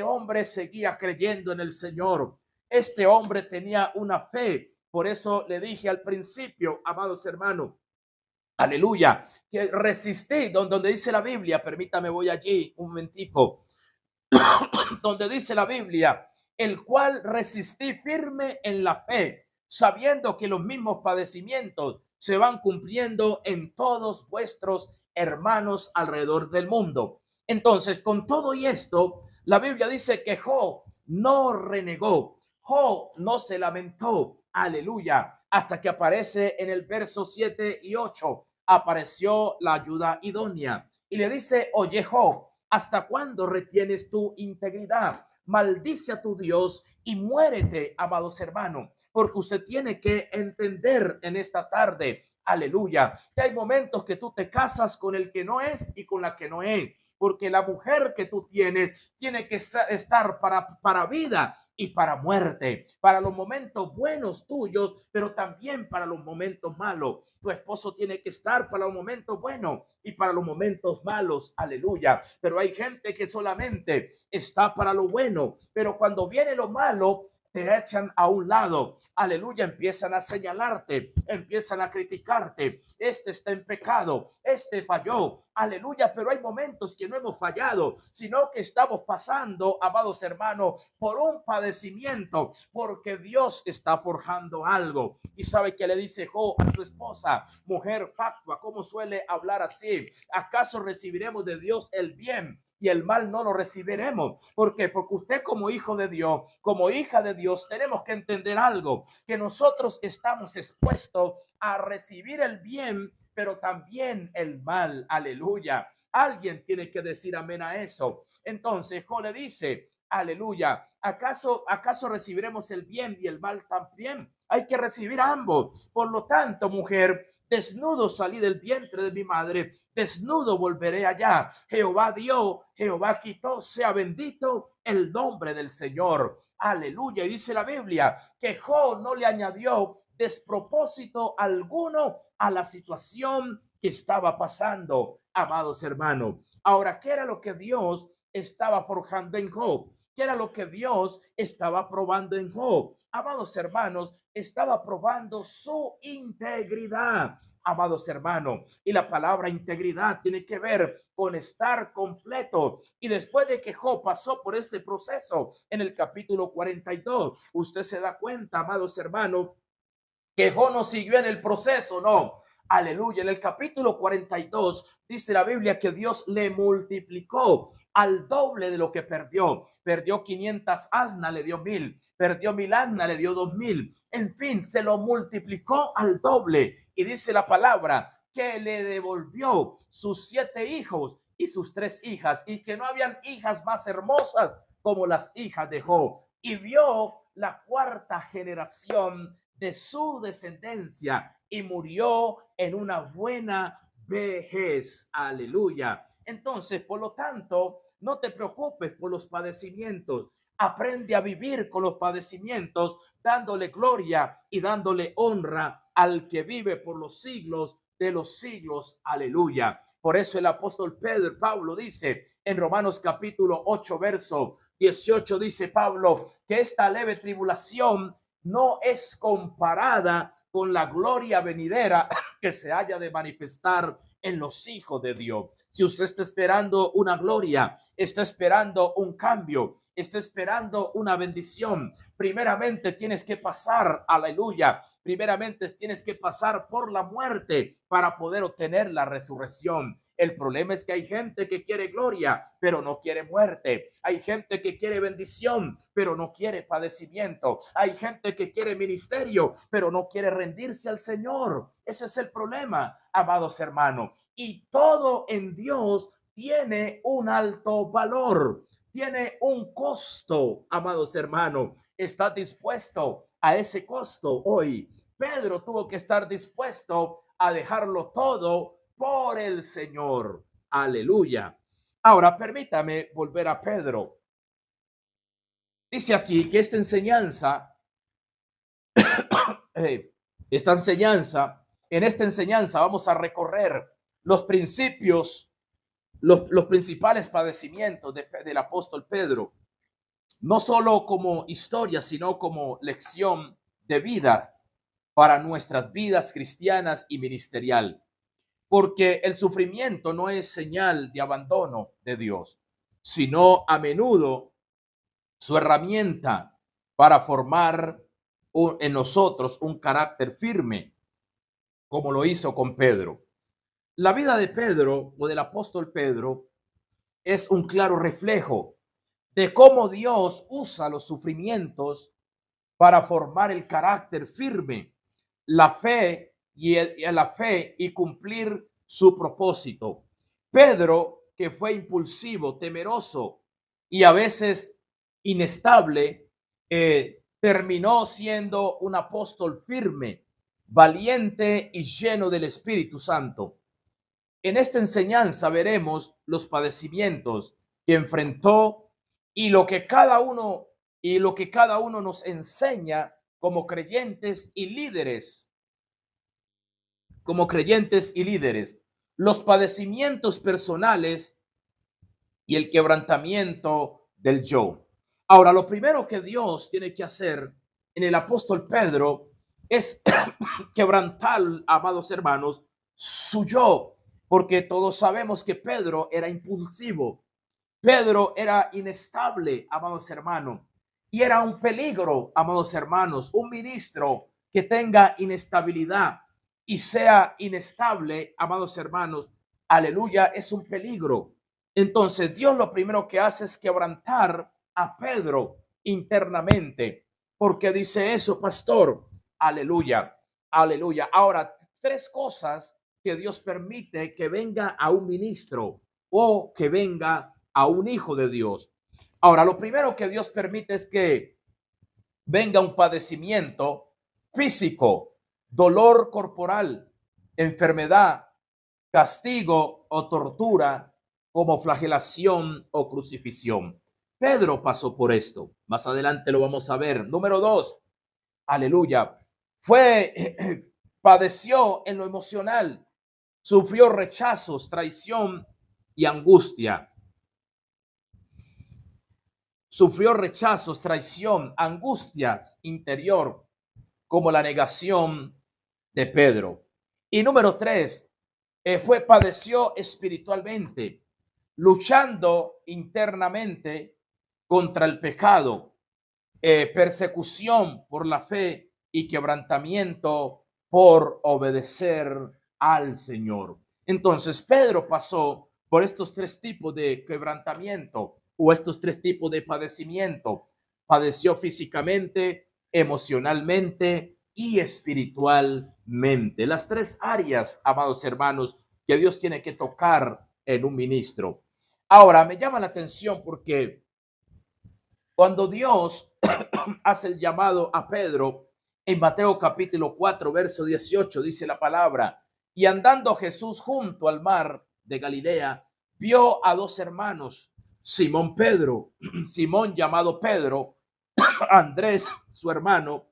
hombre seguía creyendo en el Señor. Este hombre tenía una fe. Por eso le dije al principio, amados hermanos, aleluya, que resistí, donde dice la Biblia, permítame, voy allí un momentico, donde dice la Biblia, el cual resistí firme en la fe, sabiendo que los mismos padecimientos se van cumpliendo en todos vuestros hermanos alrededor del mundo. Entonces, con todo y esto, la Biblia dice que Job no renegó, Job no se lamentó, aleluya, hasta que aparece en el verso 7 y 8, apareció la ayuda idónea y le dice, oye Job, ¿hasta cuándo retienes tu integridad? Maldice a tu Dios y muérete, amados hermanos, porque usted tiene que entender en esta tarde, aleluya, que hay momentos que tú te casas con el que no es y con la que no es, porque la mujer que tú tienes tiene que estar para vida y para muerte, para los momentos buenos tuyos, pero también para los momentos malos. Tu esposo tiene que estar para los momentos buenos y para los momentos malos, aleluya. Pero hay gente que solamente está para lo bueno, pero cuando viene lo malo, te echan a un lado, aleluya, empiezan a señalarte, empiezan a criticarte, este está en pecado, este falló, aleluya, pero hay momentos que no hemos fallado, sino que estamos pasando, amados hermanos, por un padecimiento, porque Dios está forjando algo. Y sabe que le dice Job a su esposa, mujer factua, ¿cómo suele hablar así? ¿Acaso recibiremos de Dios el bien y el mal no lo recibiremos? ¿Por qué? Porque usted como hijo de Dios, como hija de Dios, tenemos que entender algo, que nosotros estamos expuestos a recibir el bien, pero también el mal. Aleluya. Alguien tiene que decir amén a eso. Entonces, Job le dice, Aleluya. ¿Acaso recibiremos el bien y el mal también? Hay que recibir ambos. Por lo tanto, mujer, desnudo salí del vientre de mi madre, desnudo volveré allá. Jehová dio, Jehová quitó, sea bendito el nombre del Señor. Aleluya. Y dice la Biblia que Job no le añadió despropósito alguno a la situación que estaba pasando, amados hermanos. Ahora, ¿qué era lo que Dios estaba forjando en Job? ¿Qué era lo que Dios estaba probando en Job? Amados hermanos, estaba probando su integridad. Amados hermanos, y la palabra integridad tiene que ver con estar completo. Y después de que Job pasó por este proceso en el capítulo 42, usted se da cuenta, amados hermanos, que Job no siguió en el proceso, no. Aleluya. En el capítulo 42 dice la Biblia que Dios le multiplicó al doble de lo que perdió. Perdió 500 asnas, le dio 1000. Perdió 1000 asnas, le dio 2000. En fin, se lo multiplicó al doble. Y dice la palabra que le devolvió sus 7 hijos y sus 3 hijas, y que no habían hijas más hermosas como las hijas de Job. Y vio la cuarta generación de su descendencia y murió en una buena vejez. Aleluya. Entonces, por lo tanto, no te preocupes por los padecimientos. Aprende a vivir con los padecimientos, dándole gloria y dándole honra al que vive por los siglos de los siglos. Aleluya. Por eso el apóstol Pablo dice en Romanos capítulo 8, verso 18, dice Pablo que esta leve tribulación no es comparada con la gloria venidera que se haya de manifestar en los hijos de Dios. Si usted está esperando una gloria, está esperando un cambio, está esperando una bendición, primeramente tienes que pasar, aleluya, primeramente tienes que pasar por la muerte para poder obtener la resurrección. El problema es que hay gente que quiere gloria, pero no quiere muerte. Hay gente que quiere bendición, pero no quiere padecimiento. Hay gente que quiere ministerio, pero no quiere rendirse al Señor. Ese es el problema, amados hermanos. Y todo en Dios tiene un alto valor, tiene un costo, amados hermanos. ¿Estás dispuesto a ese costo hoy? Pedro tuvo que estar dispuesto a dejarlo todo por el Señor. Aleluya. Ahora permítame volver a Pedro. Dice aquí que en esta enseñanza vamos a recorrer los principios, los principales padecimientos del apóstol Pedro, no solo como historia, sino como lección de vida para nuestras vidas cristianas y ministerial. Porque el sufrimiento no es señal de abandono de Dios, sino a menudo su herramienta para formar en nosotros un carácter firme, como lo hizo con Pedro. La vida de Pedro o del apóstol Pedro es un claro reflejo de cómo Dios usa los sufrimientos para formar el carácter firme, la fe la fe y cumplir su propósito. Pedro, que fue impulsivo, temeroso y a veces inestable, terminó siendo un apóstol firme, valiente y lleno del Espíritu Santo. En esta enseñanza veremos los padecimientos que enfrentó y lo que cada uno nos enseña como creyentes y líderes, los padecimientos personales y el quebrantamiento del yo. Ahora, lo primero que Dios tiene que hacer en el apóstol Pedro es quebrantar, amados hermanos, su yo, porque todos sabemos que Pedro era impulsivo, Pedro era inestable, amados hermanos, y era un peligro, amados hermanos, un ministro que tenga inestabilidad y sea inestable, amados hermanos, aleluya, es un peligro. Entonces Dios lo primero que hace es quebrantar a Pedro internamente. Porque dice eso, pastor? Aleluya, aleluya. Ahora, 3 cosas que Dios permite que venga a un ministro o que venga a un hijo de Dios. Ahora, lo primero que Dios permite es que venga un padecimiento físico, dolor corporal, enfermedad, castigo o tortura como flagelación o crucifixión. Pedro pasó por esto. Más adelante lo vamos a ver. Número dos, aleluya. Padeció en lo emocional, sufrió rechazos, traición y angustia. Sufrió rechazos, traición, angustias interior, como la negación de Pedro. Y número tres, padeció espiritualmente, luchando internamente contra el pecado, persecución por la fe y quebrantamiento por obedecer al Señor. Entonces, Pedro pasó por estos tres tipos de quebrantamiento o estos tres tipos de padecimiento. Padeció físicamente, emocionalmente y espiritualmente. Las tres áreas, amados hermanos, que Dios tiene que tocar en un ministro. Ahora, me llama la atención porque cuando Dios hace el llamado a Pedro, en Mateo capítulo 4, verso 18, dice la palabra, y andando Jesús junto al mar de Galilea, vio a dos hermanos, Simón Pedro, Simón llamado Pedro, Andrés, su hermano,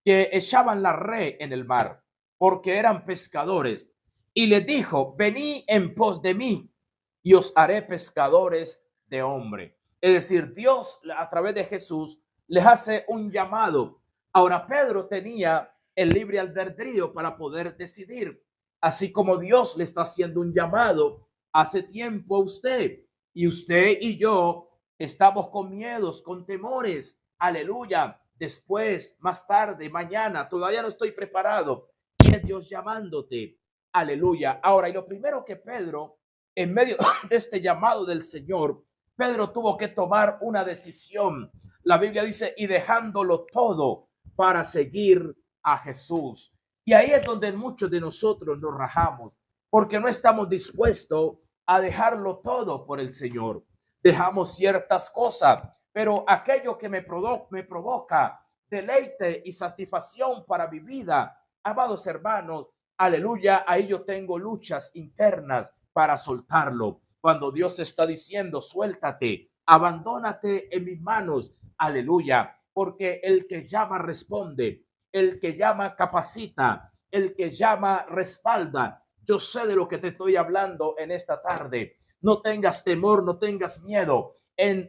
que echaban la red en el mar, porque eran pescadores. Y les dijo, venid en pos de mí, y os haré pescadores de hombre. Es decir, Dios a través de Jesús les hace un llamado. Ahora Pedro tenía el libre albedrío para poder decidir, así como Dios le está haciendo un llamado hace tiempo a usted. Y usted y yo estamos con miedos, con temores. Aleluya. Después, más tarde, mañana, todavía no estoy preparado. Y es Dios llamándote. Aleluya. Ahora, y lo primero que Pedro, en medio de este llamado del Señor, Pedro tuvo que tomar una decisión. La Biblia dice, y dejándolo todo para seguir a Jesús. Y ahí es donde muchos de nosotros nos rajamos, porque no estamos dispuestos a dejarlo todo por el Señor. Dejamos ciertas cosas, pero aquello que me provoca deleite y satisfacción para mi vida, amados hermanos, aleluya, ahí yo tengo luchas internas para soltarlo. Cuando Dios está diciendo, suéltate, abandónate en mis manos, aleluya, porque el que llama responde, el que llama capacita, el que llama respalda. Yo sé de lo que te estoy hablando en esta tarde. No tengas temor, no tengas miedo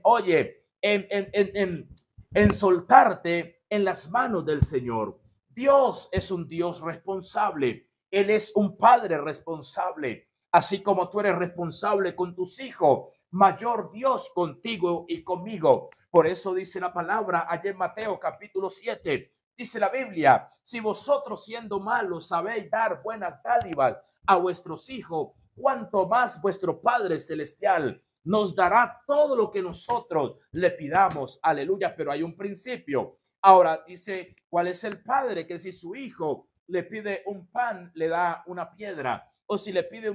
oye, en soltarte en las manos del Señor. Dios es un Dios responsable. Él es un padre responsable. Así como tú eres responsable con tus hijos, mayor Dios contigo y conmigo. Por eso dice la palabra allá en Mateo capítulo 7. Dice la Biblia, si vosotros siendo malos sabéis dar buenas dádivas a vuestros hijos, cuanto más vuestro Padre Celestial nos dará todo lo que nosotros le pidamos. Aleluya, pero hay un principio. Ahora dice, ¿cuál es el padre que si su hijo le pide un pan, le da una piedra? O si le pide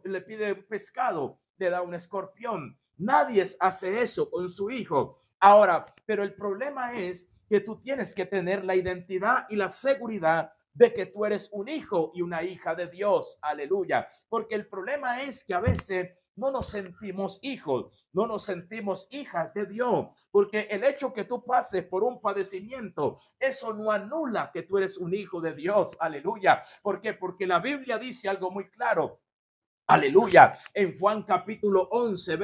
le pide un pescado, le da un escorpión. Nadie hace eso con su hijo. Ahora, pero el problema es que tú tienes que tener la identidad y la seguridad de que tú eres un hijo y una hija de Dios. Aleluya. Porque el problema es que a veces no nos sentimos hijos, no nos sentimos hijas de Dios, porque el hecho que tú pases por un padecimiento, eso no anula que tú eres un hijo de Dios. Aleluya. ¿Por qué? Porque la Biblia dice algo muy claro. Aleluya. En Juan capítulo 11,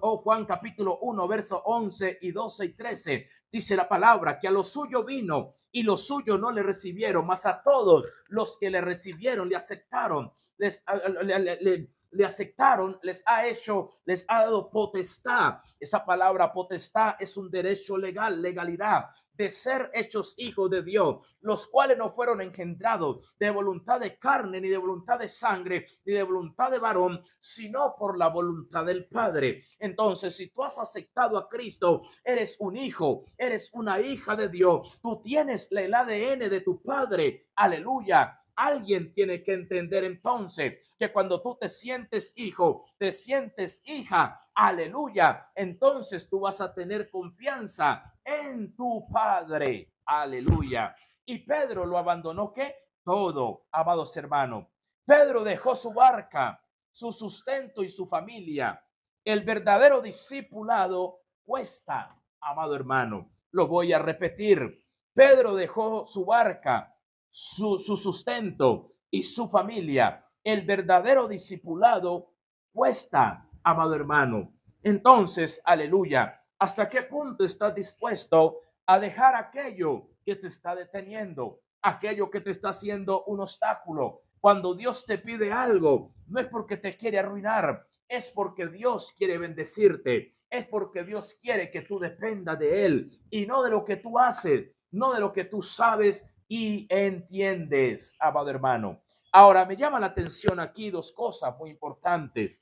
Juan capítulo 1, verso 11 y 12 y 13, dice la palabra que a lo suyo vino y los suyos no le recibieron, mas a todos los que le recibieron, le aceptaron, le aceptaron, les ha dado potestad. Esa palabra potestad es un derecho legal, legalidad de ser hechos hijos de Dios, los cuales no fueron engendrados de voluntad de carne, ni de voluntad de sangre, ni de voluntad de varón, sino por la voluntad del Padre. Entonces, si tú has aceptado a Cristo, eres un hijo, eres una hija de Dios, tú tienes el ADN de tu Padre. Aleluya. Alguien tiene que entender entonces que cuando tú te sientes hijo, te sientes hija, aleluya, entonces tú vas a tener confianza en tu Padre, aleluya. Y Pedro lo abandonó, ¿qué? Todo, amados hermanos. Pedro dejó su barca, su sustento y su familia. El verdadero discipulado cuesta, amado hermano. Lo voy a repetir. Pedro dejó su barca, su sustento y su familia. El verdadero discipulado cuesta, amado hermano. Entonces, aleluya, ¿hasta qué punto estás dispuesto a dejar aquello que te está deteniendo, aquello que te está haciendo un obstáculo? Cuando Dios te pide algo, no es porque te quiere arruinar, es porque Dios quiere bendecirte, es porque Dios quiere que tú dependas de Él y no de lo que tú haces, no de lo que tú sabes y entiendes, amado hermano. Ahora, me llama la atención aquí dos cosas muy importantes.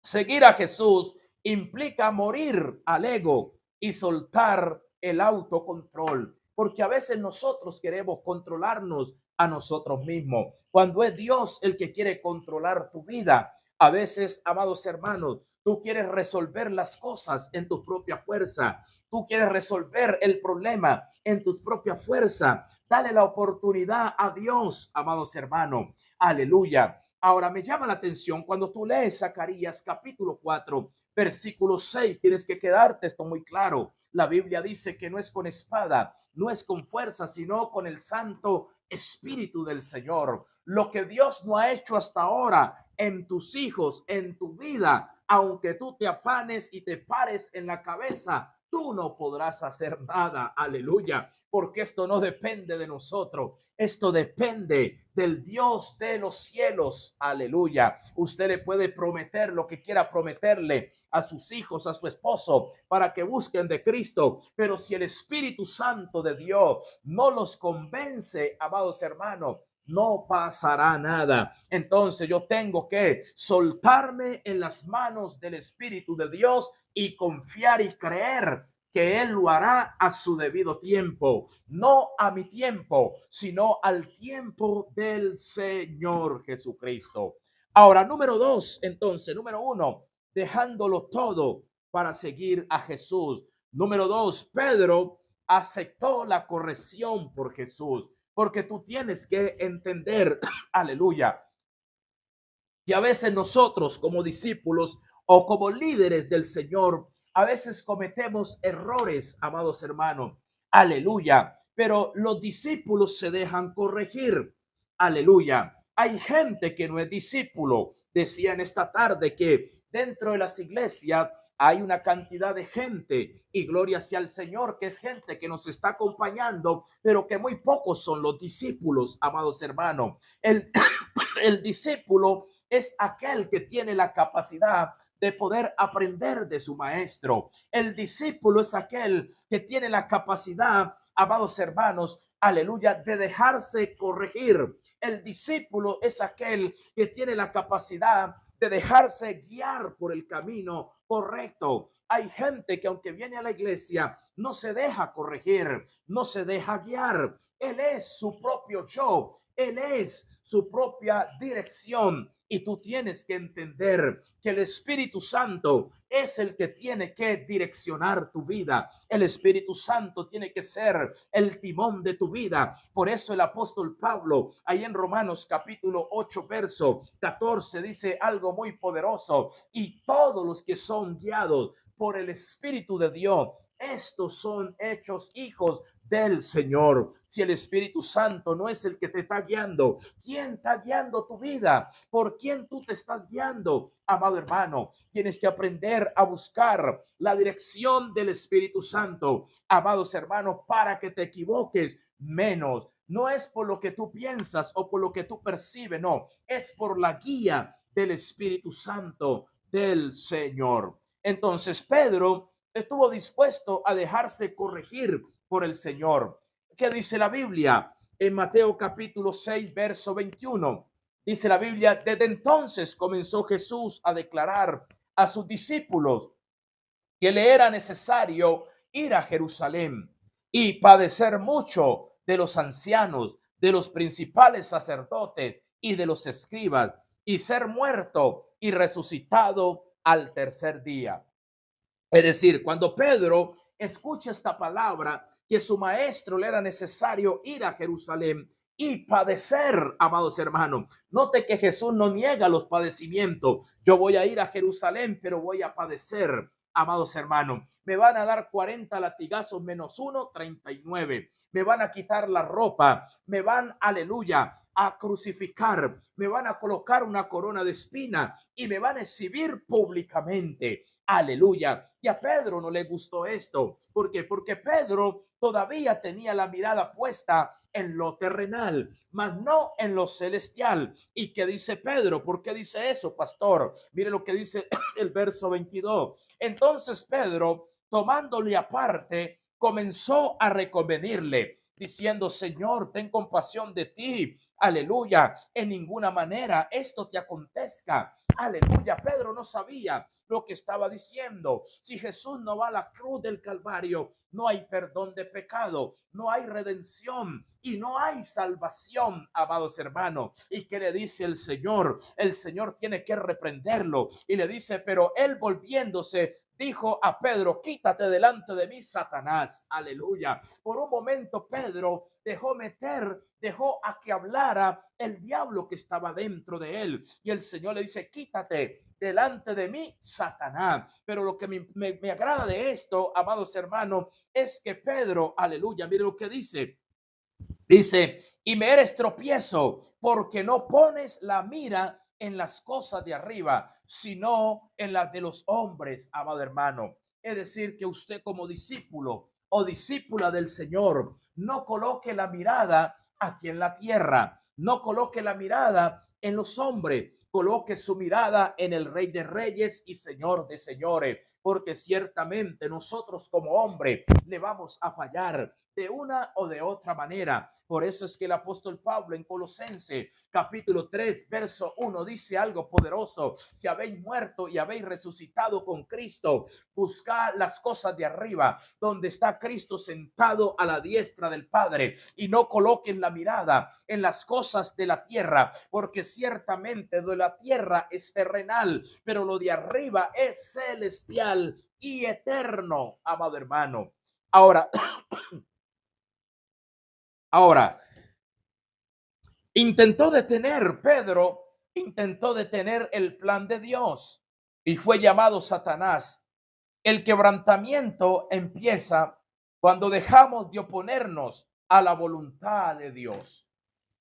Seguir a Jesús implica morir al ego y soltar el autocontrol, porque a veces nosotros queremos controlarnos a nosotros mismos, cuando es Dios el que quiere controlar tu vida. A veces, amados hermanos, tú quieres resolver las cosas en tu propia fuerza, tú quieres resolver el problema en tu propia fuerza. Dale la oportunidad a Dios, amados hermanos. Aleluya. Ahora me llama la atención cuando tú lees Zacarías capítulo 4, versículo 6, tienes que quedarte esto muy claro. La Biblia dice que no es con espada, no es con fuerza, sino con el Santo Espíritu del Señor. Lo que Dios no ha hecho hasta ahora en tus hijos, en tu vida, aunque tú te afanes y te pares en la cabeza, tú no podrás hacer nada. Aleluya. Porque esto no depende de nosotros. Esto depende del Dios de los cielos. Aleluya. Usted le puede prometer lo que quiera prometerle a sus hijos, a su esposo, para que busquen de Cristo. Pero si el Espíritu Santo de Dios no los convence, amados hermanos, no pasará nada. Entonces yo tengo que soltarme en las manos del Espíritu de Dios y confiar y creer que Él lo hará a su debido tiempo, no a mi tiempo, sino al tiempo del Señor Jesucristo. Ahora, número dos, entonces, número uno, dejándolo todo para seguir a Jesús. Número dos, Pedro aceptó la corrección por Jesús, porque tú tienes que entender, aleluya, que a veces nosotros como discípulos o como líderes del Señor, a veces cometemos errores, amados hermanos. Aleluya. Pero los discípulos se dejan corregir. Aleluya. Hay gente que no es discípulo. Decía en esta tarde que dentro de las iglesias hay una cantidad de gente y gloria sea al Señor, que es gente que nos está acompañando, pero que muy pocos son los discípulos, amados hermanos. El discípulo es aquel que tiene la capacidad de poder aprender de su maestro. El discípulo es aquel que tiene la capacidad, amados hermanos, aleluya, de dejarse corregir. El discípulo es aquel que tiene la capacidad de dejarse guiar por el camino correcto. Hay gente que aunque viene a la iglesia, no se deja corregir, no se deja guiar. Él es su propio yo, él es su propia dirección. Y tú tienes que entender que el Espíritu Santo es el que tiene que direccionar tu vida. El Espíritu Santo tiene que ser el timón de tu vida. Por eso el apóstol Pablo, ahí en Romanos capítulo 8, verso 14, dice algo muy poderoso. Y todos los que son guiados por el Espíritu de Dios, estos son hechos hijos del Señor. Si el Espíritu Santo no es el que te está guiando, ¿quién está guiando tu vida? ¿Por quién tú te estás guiando? Amado hermano, tienes que aprender a buscar la dirección del Espíritu Santo, amados hermanos, para que te equivoques menos. No es por lo que tú piensas o por lo que tú percibes, no, es por la guía del Espíritu Santo del Señor. Entonces Pedro estuvo dispuesto a dejarse corregir por el Señor. ¿Qué dice la Biblia? En Mateo capítulo 6, verso 21. Dice la Biblia, desde entonces comenzó Jesús a declarar a sus discípulos que le era necesario ir a Jerusalén y padecer mucho de los ancianos, de los principales sacerdotes y de los escribas, y ser muerto y resucitado al tercer día. Es decir, cuando Pedro escucha esta palabra, que su maestro le era necesario ir a Jerusalén y padecer, amados hermanos. Note que Jesús no niega los padecimientos. Yo voy a ir a Jerusalén, pero voy a padecer, amados hermanos. Me van a dar 40 latigazos menos uno, 39. Me van a quitar la ropa, me van, aleluya, a crucificar, me van a colocar una corona de espina y me van a exhibir públicamente. Aleluya. Y a Pedro no le gustó esto. ¿Por qué? Porque Pedro todavía tenía la mirada puesta en lo terrenal, mas no en lo celestial. ¿Y qué dice Pedro? ¿Por qué dice eso, pastor? Mire lo que dice el verso 22. Entonces Pedro, tomándole aparte, comenzó a reconvenirle, diciendo: Señor, ten compasión de ti. Aleluya. En ninguna manera esto te acontezca. Aleluya. Pedro no sabía lo que estaba diciendo. Si Jesús no va a la cruz del Calvario, no hay perdón de pecado, no hay redención y no hay salvación, amados hermanos. ¿Y qué le dice el Señor? El Señor tiene que reprenderlo y le dice: pero él, volviéndose, dijo a Pedro: quítate delante de mí, Satanás. Aleluya. Por un momento Pedro dejó a que hablara el diablo que estaba dentro de él, y el Señor le dice: quítate delante de mí, Satanás. Pero lo que me agrada de esto, amados hermanos, es que Pedro, aleluya, mire lo que dice. Dice: y me eres tropiezo, porque no pones la mira en las cosas de arriba, sino en las de los hombres, amado hermano. Es decir, que usted, como discípulo o discípula del Señor, no coloque la mirada aquí en la tierra, no coloque la mirada en los hombres, coloque su mirada en el Rey de Reyes y Señor de Señores, porque ciertamente nosotros como hombres le vamos a fallar de una o de otra manera. Por eso es que el apóstol Pablo en Colosenses capítulo 3 verso 1 dice algo poderoso: si habéis muerto y habéis resucitado con Cristo, buscad las cosas de arriba, donde está Cristo sentado a la diestra del Padre, y no coloquen la mirada en las cosas de la tierra, porque ciertamente de la tierra es terrenal, pero lo de arriba es celestial y eterno, amado hermano. Ahora, intentó detener el plan de Dios y fue llamado Satanás. El quebrantamiento empieza cuando dejamos de oponernos a la voluntad de Dios.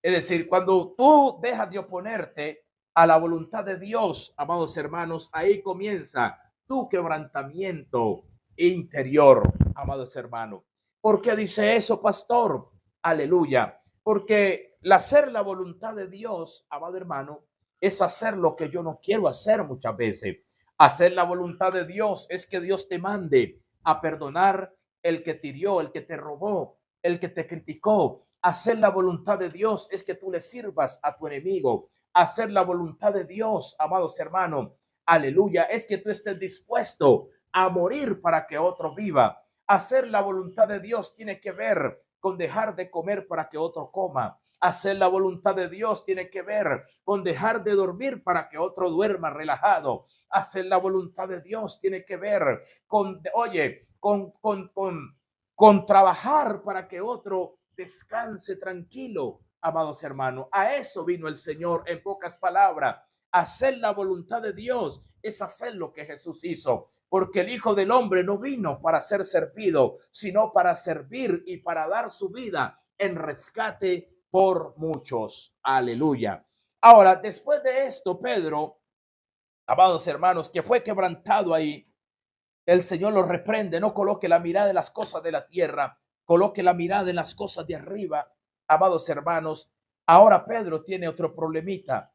Es decir, cuando tú dejas de oponerte a la voluntad de Dios, amados hermanos, ahí comienza tu quebrantamiento interior, amados hermanos. ¿Por qué dice eso, pastor? Aleluya. Porque el hacer la voluntad de Dios, amado hermano, es hacer lo que yo no quiero hacer muchas veces. Hacer la voluntad de Dios es que Dios te mande a perdonar el que te hirió, el que te robó, el que te criticó. Hacer la voluntad de Dios es que tú le sirvas a tu enemigo. Hacer la voluntad de Dios, amados hermanos, aleluya, es que tú estés dispuesto a morir para que otro viva. Hacer la voluntad de Dios tiene que ver con dejar de comer para que otro coma. Hacer la voluntad de Dios tiene que ver con dejar de dormir para que otro duerma relajado. Hacer la voluntad de Dios tiene que ver con, oye, con trabajar para que otro descanse tranquilo, amados hermanos. A eso vino el Señor, en pocas palabras. Hacer la voluntad de Dios es hacer lo que Jesús hizo, porque el Hijo del Hombre no vino para ser servido, sino para servir y para dar su vida en rescate por muchos. Aleluya. Ahora, después de esto, Pedro, amados hermanos, que fue quebrantado ahí, el Señor lo reprende: no coloque la mirada en las cosas de la tierra, coloque la mirada en las cosas de arriba, amados hermanos. Ahora Pedro tiene otro problemita.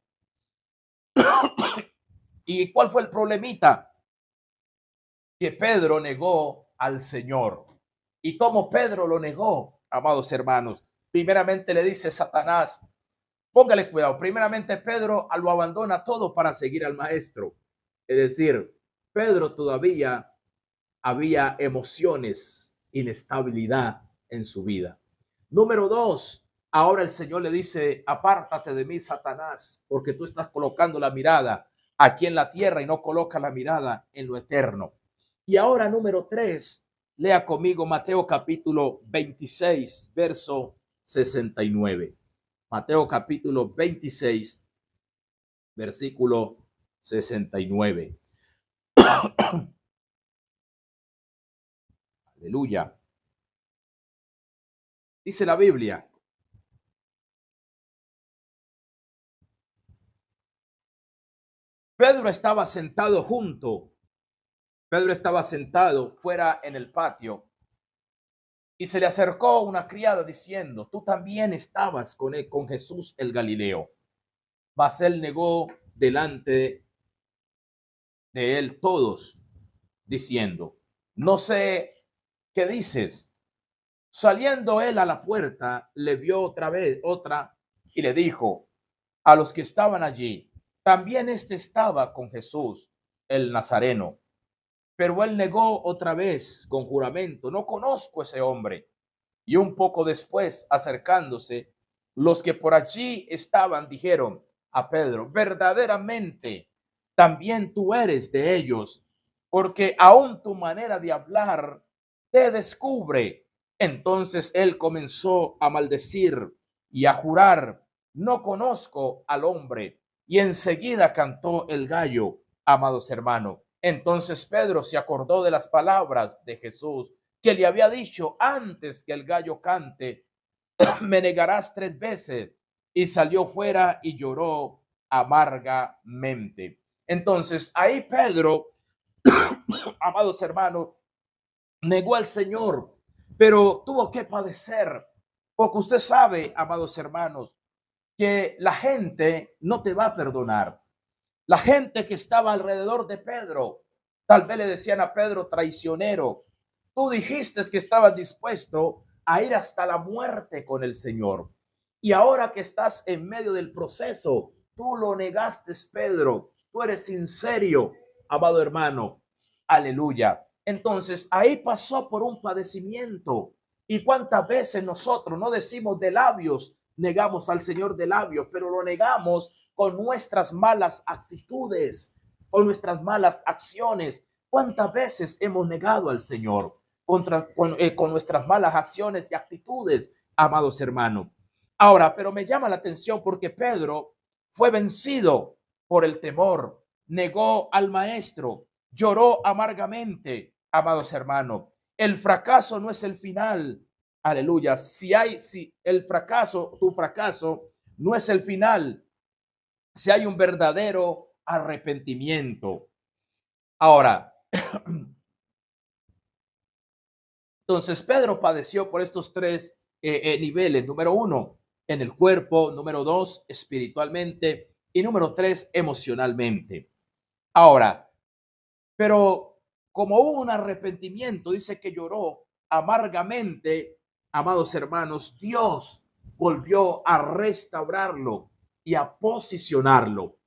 ¿Y cuál fue el problemita? Que Pedro negó al Señor. ¿Y cómo Pedro lo negó, amados hermanos? Primeramente le dice Satanás, póngale cuidado, primeramente Pedro lo abandona todo para seguir al maestro. Es decir, Pedro todavía había emociones, inestabilidad en su vida. Número dos, Ahora el Señor le dice, apártate de mí, Satanás, porque tú estás colocando la mirada aquí en la tierra y no colocas la mirada en lo eterno. Y ahora número 3, lea conmigo Mateo capítulo 26, verso 69. Mateo capítulo 26, versículo 69. Aleluya. Dice la Biblia. Pedro estaba sentado junto. Pedro estaba sentado fuera en el patio y se le acercó una criada diciendo, tú también estabas con Jesús el Galileo. Mas él negó delante de él todos, diciendo, no sé qué dices. Saliendo él a la puerta, le vio otra, y le dijo a los que estaban allí, también este estaba con Jesús el Nazareno. Pero él negó otra vez con juramento, no conozco a ese hombre. Y un poco después, acercándose, los que por allí estaban dijeron a Pedro, verdaderamente, también tú eres de ellos, porque aún tu manera de hablar te descubre. Entonces él comenzó a maldecir y a jurar, no conozco al hombre. Y enseguida cantó el gallo, amados hermanos. Entonces Pedro se acordó de las palabras de Jesús que le había dicho antes que el gallo cante, me negarás 3 veces. Y salió fuera y lloró amargamente. Entonces ahí Pedro, amados hermanos, negó al Señor, pero tuvo que padecer, porque usted sabe, amados hermanos, que la gente no te va a perdonar. La gente que estaba alrededor de Pedro, tal vez le decían a Pedro traicionero. Tú dijiste que estabas dispuesto a ir hasta la muerte con el Señor. Y ahora que estás en medio del proceso, tú lo negaste, Pedro. Tú eres sincero, amado hermano. Aleluya. Entonces, ahí pasó por un padecimiento. ¿Y cuántas veces nosotros no decimos de labios, negamos al Señor de labios, pero lo negamos con nuestras malas actitudes, con nuestras malas acciones? ¿Cuántas veces hemos negado al Señor con nuestras malas acciones y actitudes, amados hermanos? Ahora, pero me llama la atención porque Pedro fue vencido por el temor, negó al maestro, lloró amargamente, amados hermanos. El fracaso no es el final. Aleluya. Si el fracaso, tu fracaso no es el final, si hay un verdadero arrepentimiento. Ahora, entonces Pedro padeció por estos 3 niveles. Número 1, en el cuerpo. Número 2, espiritualmente. Y número 3, emocionalmente. Ahora, pero como hubo un arrepentimiento, dice que lloró amargamente, amados hermanos, Dios volvió a restaurarlo y a posicionarlo.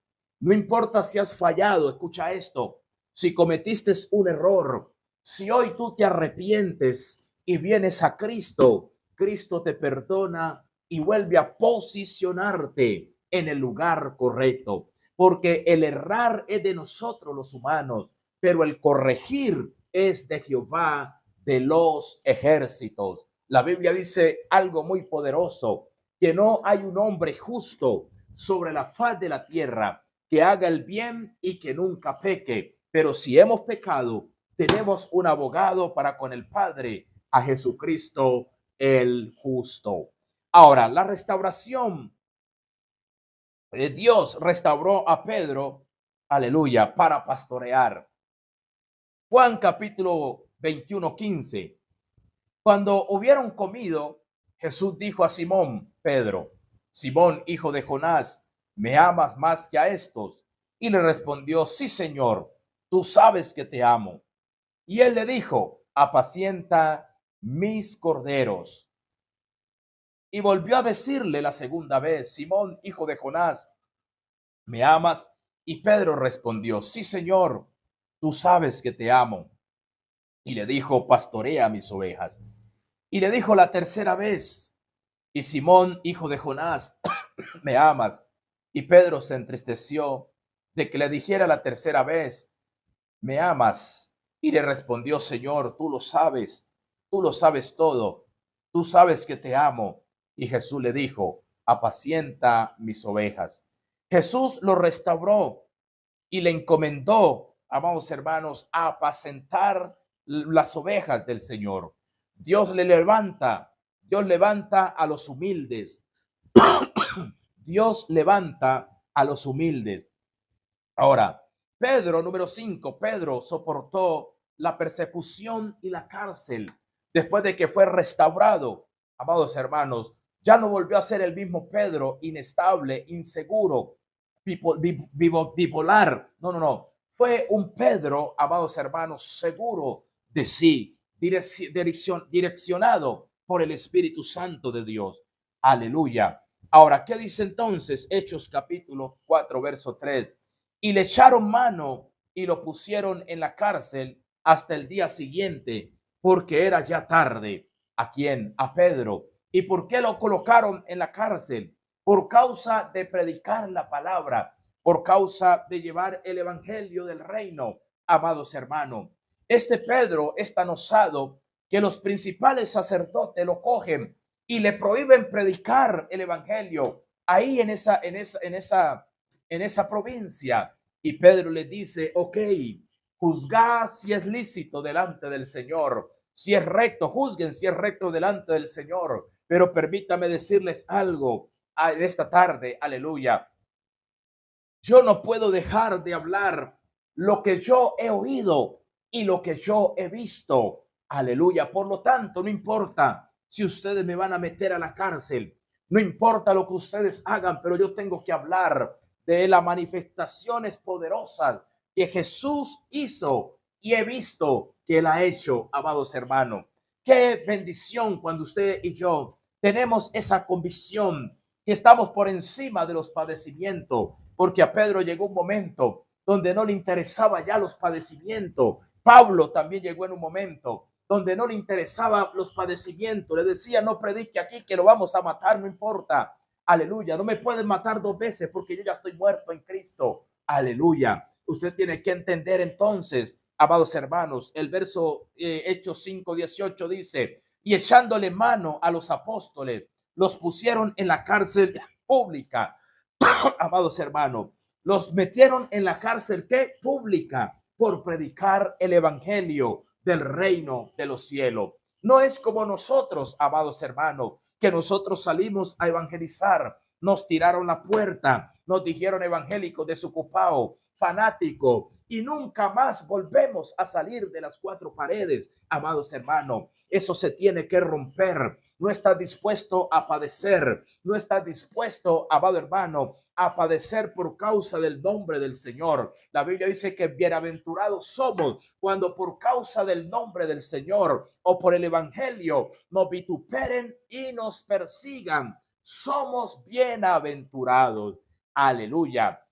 No importa si has fallado, escucha esto, si cometiste un error, si hoy tú te arrepientes y vienes a Cristo, Cristo te perdona y vuelve a posicionarte en el lugar correcto, porque el errar es de nosotros los humanos, pero el corregir es de Jehová de los ejércitos. La Biblia dice algo muy poderoso, que no hay un hombre justo sobre la faz de la tierra que haga el bien y que nunca peque. Pero si hemos pecado, tenemos un abogado para con el Padre, a Jesucristo el justo. Ahora, la restauración. Dios restauró a Pedro, aleluya, para pastorear. Juan capítulo 21:15. Cuando hubieron comido, Jesús dijo a Simón Pedro, Simón, hijo de Jonás, ¿me amas más que a estos? Y le respondió, sí, Señor, tú sabes que te amo. Y él le dijo, apacienta mis corderos. Y volvió a decirle la segunda vez, Simón, hijo de Jonás, ¿me amas? Y Pedro respondió, sí, Señor, tú sabes que te amo. Y le dijo, pastorea mis ovejas. Y le dijo la tercera vez, Y Simón, hijo de Jonás, ¿me amas? Y Pedro se entristeció de que le dijera la tercera vez, ¿me amas? Y le respondió, Señor, tú lo sabes todo, tú sabes que te amo. Y Jesús le dijo, apacienta mis ovejas. Jesús lo restauró y le encomendó, amados hermanos, a apacentar las ovejas del Señor. Dios levanta a los humildes. Dios levanta a los humildes. Ahora, Pedro, número 5, Pedro soportó la persecución y la cárcel después de que fue restaurado. Amados hermanos, ya no volvió a ser el mismo Pedro, inestable, inseguro, bipolar. No, no, no. Fue un Pedro, amados hermanos, seguro de sí, direccionado por el Espíritu Santo de Dios. Aleluya. Ahora, ¿qué dice entonces Hechos capítulo 4, verso 3? Y le echaron mano y lo pusieron en la cárcel hasta el día siguiente, porque era ya tarde. ¿A quién? A Pedro. ¿Y por qué lo colocaron en la cárcel? Por causa de predicar la palabra, por causa de llevar el evangelio del reino, amados hermanos. Este Pedro es tan osado que los principales sacerdotes lo cogen y le prohíben predicar el evangelio ahí en esa provincia. Y Pedro le dice, ok, juzgad si es lícito delante del Señor, si es recto, juzguen si es recto delante del Señor. Pero permítame decirles algo en esta tarde, aleluya. Yo no puedo dejar de hablar lo que yo he oído y lo que yo he visto. Aleluya. Por lo tanto, no importa si ustedes me van a meter a la cárcel, no importa lo que ustedes hagan, pero yo tengo que hablar de las manifestaciones poderosas que Jesús hizo y he visto que él ha hecho, amados hermanos. Qué bendición cuando usted y yo tenemos esa convicción que estamos por encima de los padecimientos, porque a Pedro llegó un momento donde no le interesaba ya los padecimientos. Pablo también llegó en un momento donde no le interesaba los padecimientos. Le decía, no predique aquí que lo vamos a matar, no importa. Aleluya, no me pueden matar dos veces porque yo ya estoy muerto en Cristo. Aleluya. Usted tiene que entender entonces, amados hermanos, el verso Hechos 5:18 dice, y echándole mano a los apóstoles, los pusieron en la cárcel pública. Amados hermanos, los metieron en la cárcel ¿qué? Pública por predicar el evangelio del reino de los cielos. No es como nosotros, amados hermanos, que nosotros salimos a evangelizar, nos tiraron la puerta, nos dijeron evangélicos desocupados, fanático, y nunca más volvemos a salir de las cuatro paredes, amados hermanos. Eso se tiene que romper. No estás dispuesto a padecer, no estás dispuesto, amado hermano, a padecer por causa del nombre del Señor. La Biblia dice que bienaventurados somos cuando por causa del nombre del Señor o por el evangelio nos vituperen y nos persigan. Somos bienaventurados. Aleluya.